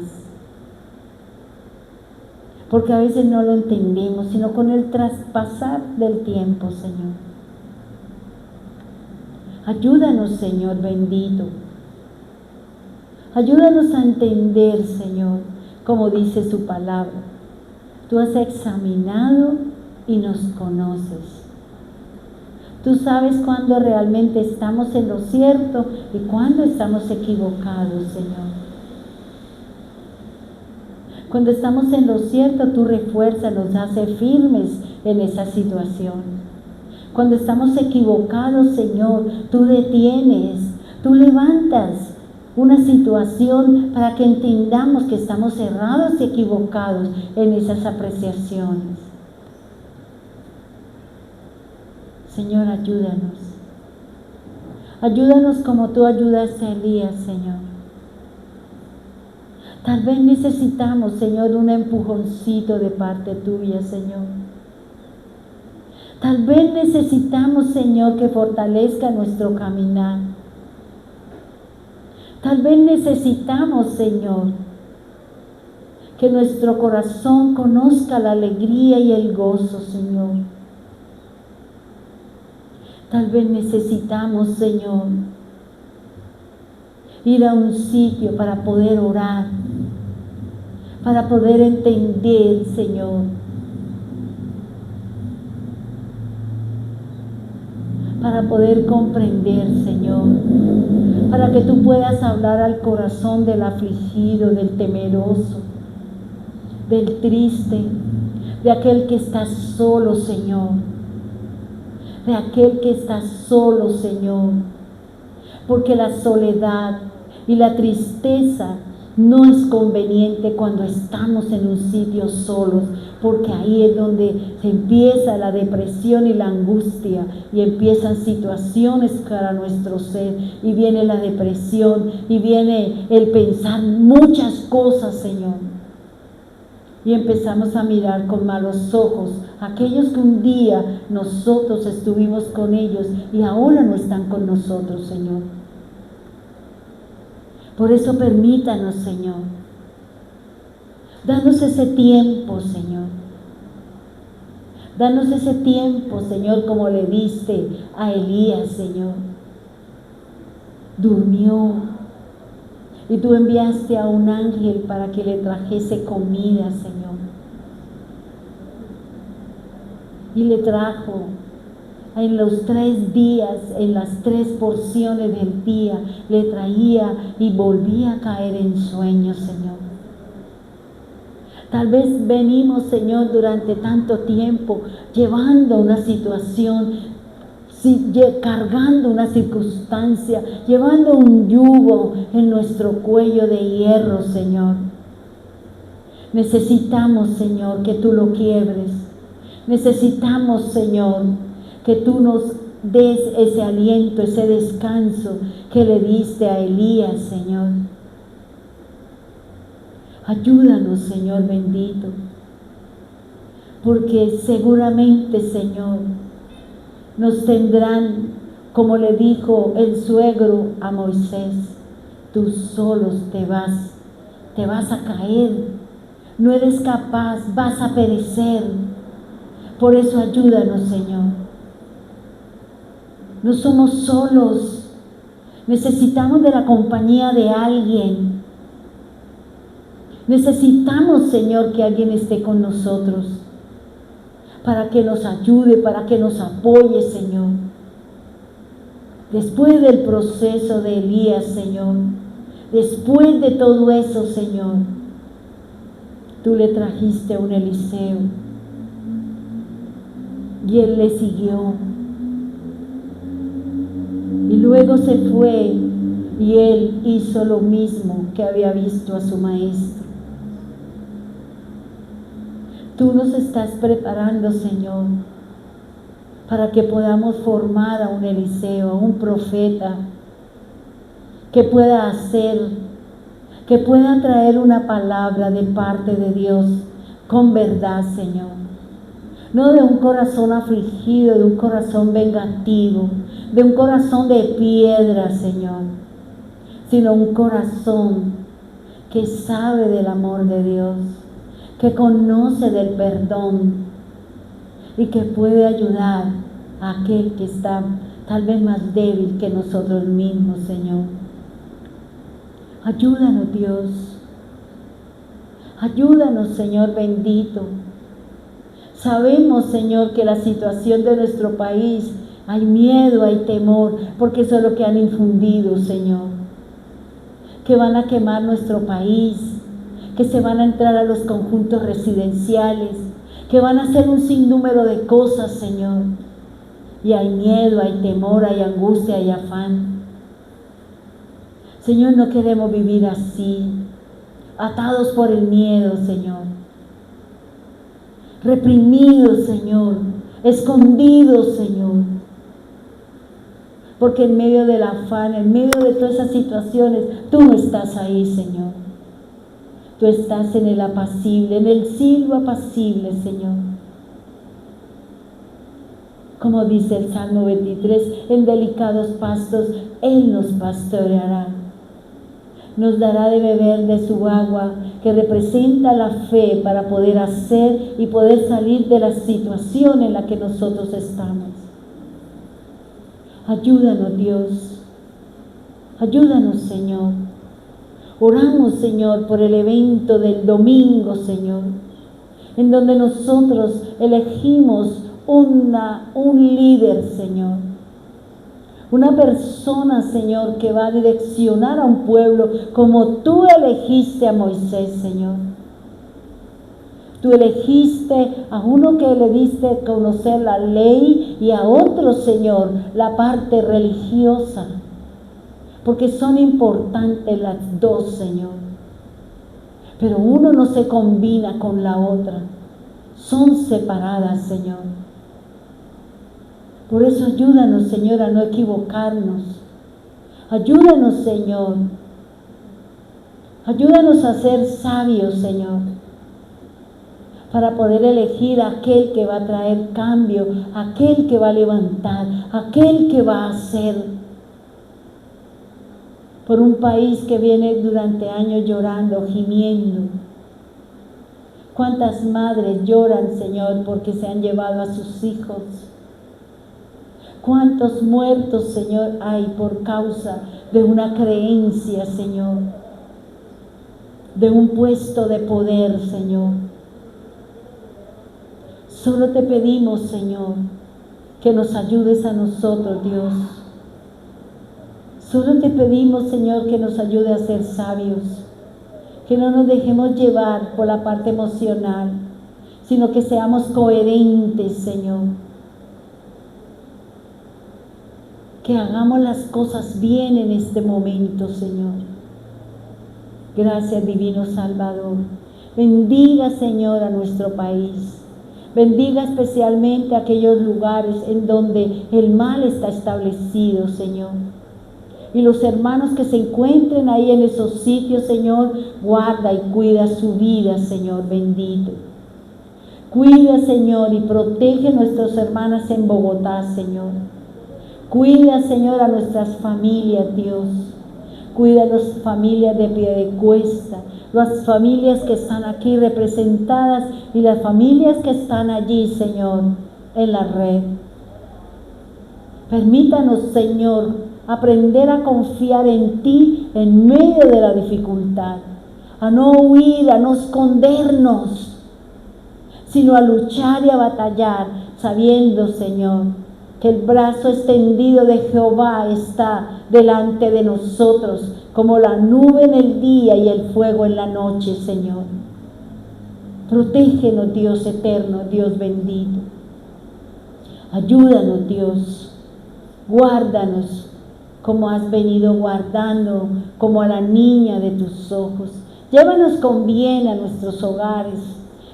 Porque a veces no lo entendemos, sino con el traspasar del tiempo, Señor. Ayúdanos, Señor bendito. Ayúdanos a entender, Señor, como dice su palabra. Tú has examinado y nos conoces. Tú sabes cuándo realmente estamos en lo cierto y cuándo estamos equivocados, Señor. Cuando estamos en lo cierto, tú refuerzas, nos hace firmes en esa situación. Cuando estamos equivocados, Señor, tú detienes, tú levantas una situación para que entendamos que estamos errados y equivocados en esas apreciaciones. Señor, ayúdanos. Ayúdanos como tú ayudaste a Elías, Señor. Tal vez necesitamos, Señor, un empujoncito de parte tuya, Señor. Tal vez necesitamos, Señor, que fortalezca nuestro caminar. Tal vez necesitamos, Señor, que nuestro corazón conozca la alegría y el gozo, Señor. Tal vez necesitamos, Señor, ir a un sitio para poder orar, para poder entender, Señor, para poder comprender, Señor, para que tú puedas hablar al corazón del afligido, del temeroso, del triste, de aquel que está solo, Señor, de aquel que está solo, Señor, porque la soledad y la tristeza no es conveniente cuando estamos en un sitio solos, porque ahí es donde se empieza la depresión y la angustia, y empiezan situaciones para nuestro ser, y viene la depresión, y viene el pensar muchas cosas, Señor. Y empezamos a mirar con malos ojos a aquellos que un día nosotros estuvimos con ellos y ahora no están con nosotros, Señor. Por eso permítanos, Señor, danos ese tiempo, Señor. Danos ese tiempo, Señor, como le diste a Elías, Señor. Durmió. Y tú enviaste a un ángel para que le trajese comida, Señor. Y le trajo en los 3 días, en las 3 porciones del día, le traía y volvía a caer en sueño, Señor. Tal vez venimos, Señor, durante tanto tiempo, llevando una situación, cargando una circunstancia, llevando un yugo en nuestro cuello de hierro, Señor. Necesitamos, Señor, que tú lo quiebres. Necesitamos, Señor, que tú nos des ese aliento, ese descanso que le diste a Elías, Señor. Ayúdanos, Señor bendito, porque seguramente, Señor, nos tendrán, como le dijo el suegro a Moisés, tú solos te vas a caer, no eres capaz, vas a perecer. Por eso ayúdanos, Señor. No somos solos, necesitamos de la compañía de alguien. Necesitamos, Señor, que alguien esté con nosotros, para que nos ayude, para que nos apoye, Señor. Después del proceso de Elías, Señor, después de todo eso, Señor, tú le trajiste a un Eliseo y él le siguió. Y luego se fue y él hizo lo mismo que había visto a su maestro. Tú nos estás preparando, Señor, para que podamos formar a un Eliseo, a un profeta, que pueda que pueda traer una palabra de parte de Dios con verdad, Señor. No de un corazón afligido, de un corazón vengativo, de un corazón de piedra, Señor, sino un corazón que sabe del amor de Dios, que conoce del perdón y que puede ayudar a aquel que está tal vez más débil que nosotros mismos, Señor. Ayúdanos, Dios. Ayúdanos, Señor bendito. Sabemos, Señor, que la situación de nuestro país, hay miedo, hay temor, porque eso es lo que han infundido, Señor. Que van a quemar nuestro país, que se van a entrar a los conjuntos residenciales, que van a hacer un sinnúmero de cosas, Señor. Y hay miedo, hay temor, hay angustia, hay afán. Señor, no queremos vivir así, atados por el miedo, Señor. Reprimidos, Señor, escondidos, Señor. Porque en medio del afán, en medio de todas esas situaciones, tú no estás ahí, Señor. Tú estás en el apacible, en el silbo apacible, Señor. Como dice el Salmo 23, en delicados pastos Él nos pastoreará. Nos dará de beber de su agua, que representa la fe para poder hacer y poder salir de la situación en la que nosotros estamos. Ayúdanos, Dios. Ayúdanos, Señor. Oramos, Señor, por el evento del domingo, Señor, en donde nosotros elegimos un líder, Señor. Una persona, Señor, que va a direccionar a un pueblo como tú elegiste a Moisés, Señor. Tú elegiste a uno que le diste a conocer la ley y a otro, Señor, la parte religiosa. Porque son importantes las dos, Señor. Pero uno no se combina con la otra. Son separadas, Señor. Por eso ayúdanos, Señor, a no equivocarnos. Ayúdanos, Señor. Ayúdanos a ser sabios, Señor, para poder elegir a aquel que va a traer cambio, aquel que va a levantar, aquel que va a hacer. Por un país que viene durante años llorando, gimiendo. ¿Cuántas madres lloran, Señor, porque se han llevado a sus hijos? ¿Cuántos muertos, Señor, hay por causa de una creencia, Señor? De un puesto de poder, Señor. Solo te pedimos, Señor, que nos ayudes a nosotros, Dios. Solo te pedimos, Señor, que nos ayude a ser sabios. Que no nos dejemos llevar por la parte emocional, sino que seamos coherentes, Señor. Que hagamos las cosas bien en este momento, Señor. Gracias, divino Salvador. Bendiga, Señor, a nuestro país. Bendiga especialmente aquellos lugares en donde el mal está establecido, Señor. Y los hermanos que se encuentren ahí en esos sitios, Señor, guarda y cuida su vida, Señor bendito. Cuida, Señor, y protege a nuestras hermanas en Bogotá, Señor. Cuida, Señor, a nuestras familias, Dios. Cuida a las familias de Piedecuesta, las familias que están aquí representadas y las familias que están allí, Señor, en la red. Permítanos, Señor, aprender a confiar en ti en medio de la dificultad, a no huir, a no escondernos, sino a luchar y a batallar, sabiendo, Señor, que el brazo extendido de Jehová está delante de nosotros, como la nube en el día y el fuego en la noche, Señor. Protégenos, Dios eterno, Dios bendito. Ayúdanos, Dios. Guárdanos como has venido guardando, como a la niña de tus ojos. Llévanos con bien a nuestros hogares.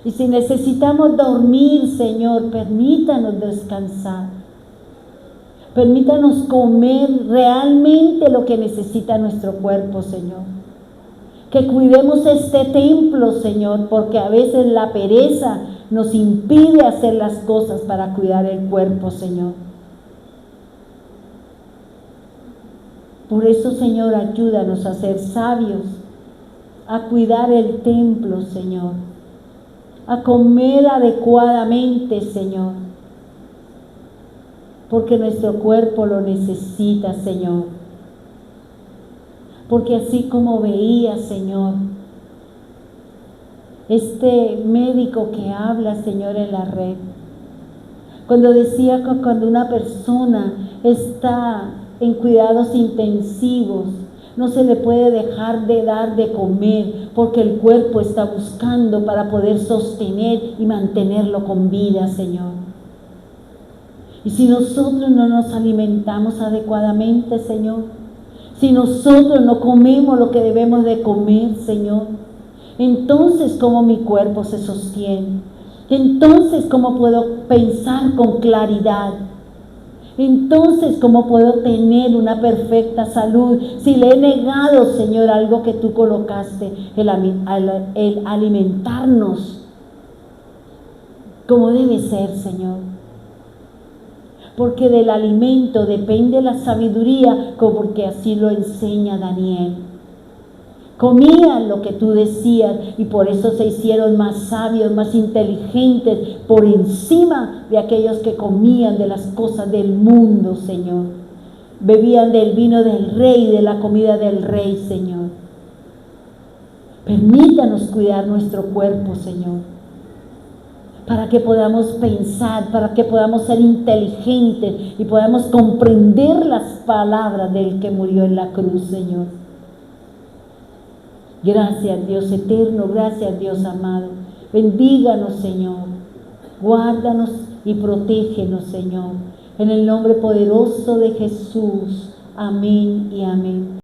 Y si necesitamos dormir, Señor, permítanos descansar. Permítanos comer realmente lo que necesita nuestro cuerpo, Señor. Que cuidemos este templo, Señor, porque a veces la pereza nos impide hacer las cosas para cuidar el cuerpo, Señor. Por eso, Señor, ayúdanos a ser sabios, a cuidar el templo, Señor, a comer adecuadamente, Señor, porque nuestro cuerpo lo necesita, Señor. Porque así como veía, Señor, este médico que habla, Señor, en la red, cuando decía que cuando una persona está en cuidados intensivos, no se le puede dejar de dar de comer, porque el cuerpo está buscando para poder sostener y mantenerlo con vida, Señor. Y si nosotros no nos alimentamos adecuadamente, Señor, si nosotros no comemos lo que debemos de comer, Señor, entonces ¿cómo mi cuerpo se sostiene? Entonces ¿cómo puedo pensar con claridad? Entonces ¿cómo puedo tener una perfecta salud si le he negado, Señor, algo que tú colocaste, el alimentarnos como debe ser, Señor? porque del alimento depende la sabiduría, como porque así lo enseña Daniel. Comían lo que tú decías y por eso se hicieron más sabios, más inteligentes, por encima de aquellos que comían de las cosas del mundo, Señor. Bebían del vino del rey, de la comida del rey, Señor. Permítanos cuidar nuestro cuerpo, Señor, para que podamos pensar, para que podamos ser inteligentes y podamos comprender las palabras del que murió en la cruz, Señor. Gracias, Dios eterno, gracias, Dios amado. Bendíganos, Señor. Guárdanos y protégenos, Señor. En el nombre poderoso de Jesús. Amén y amén.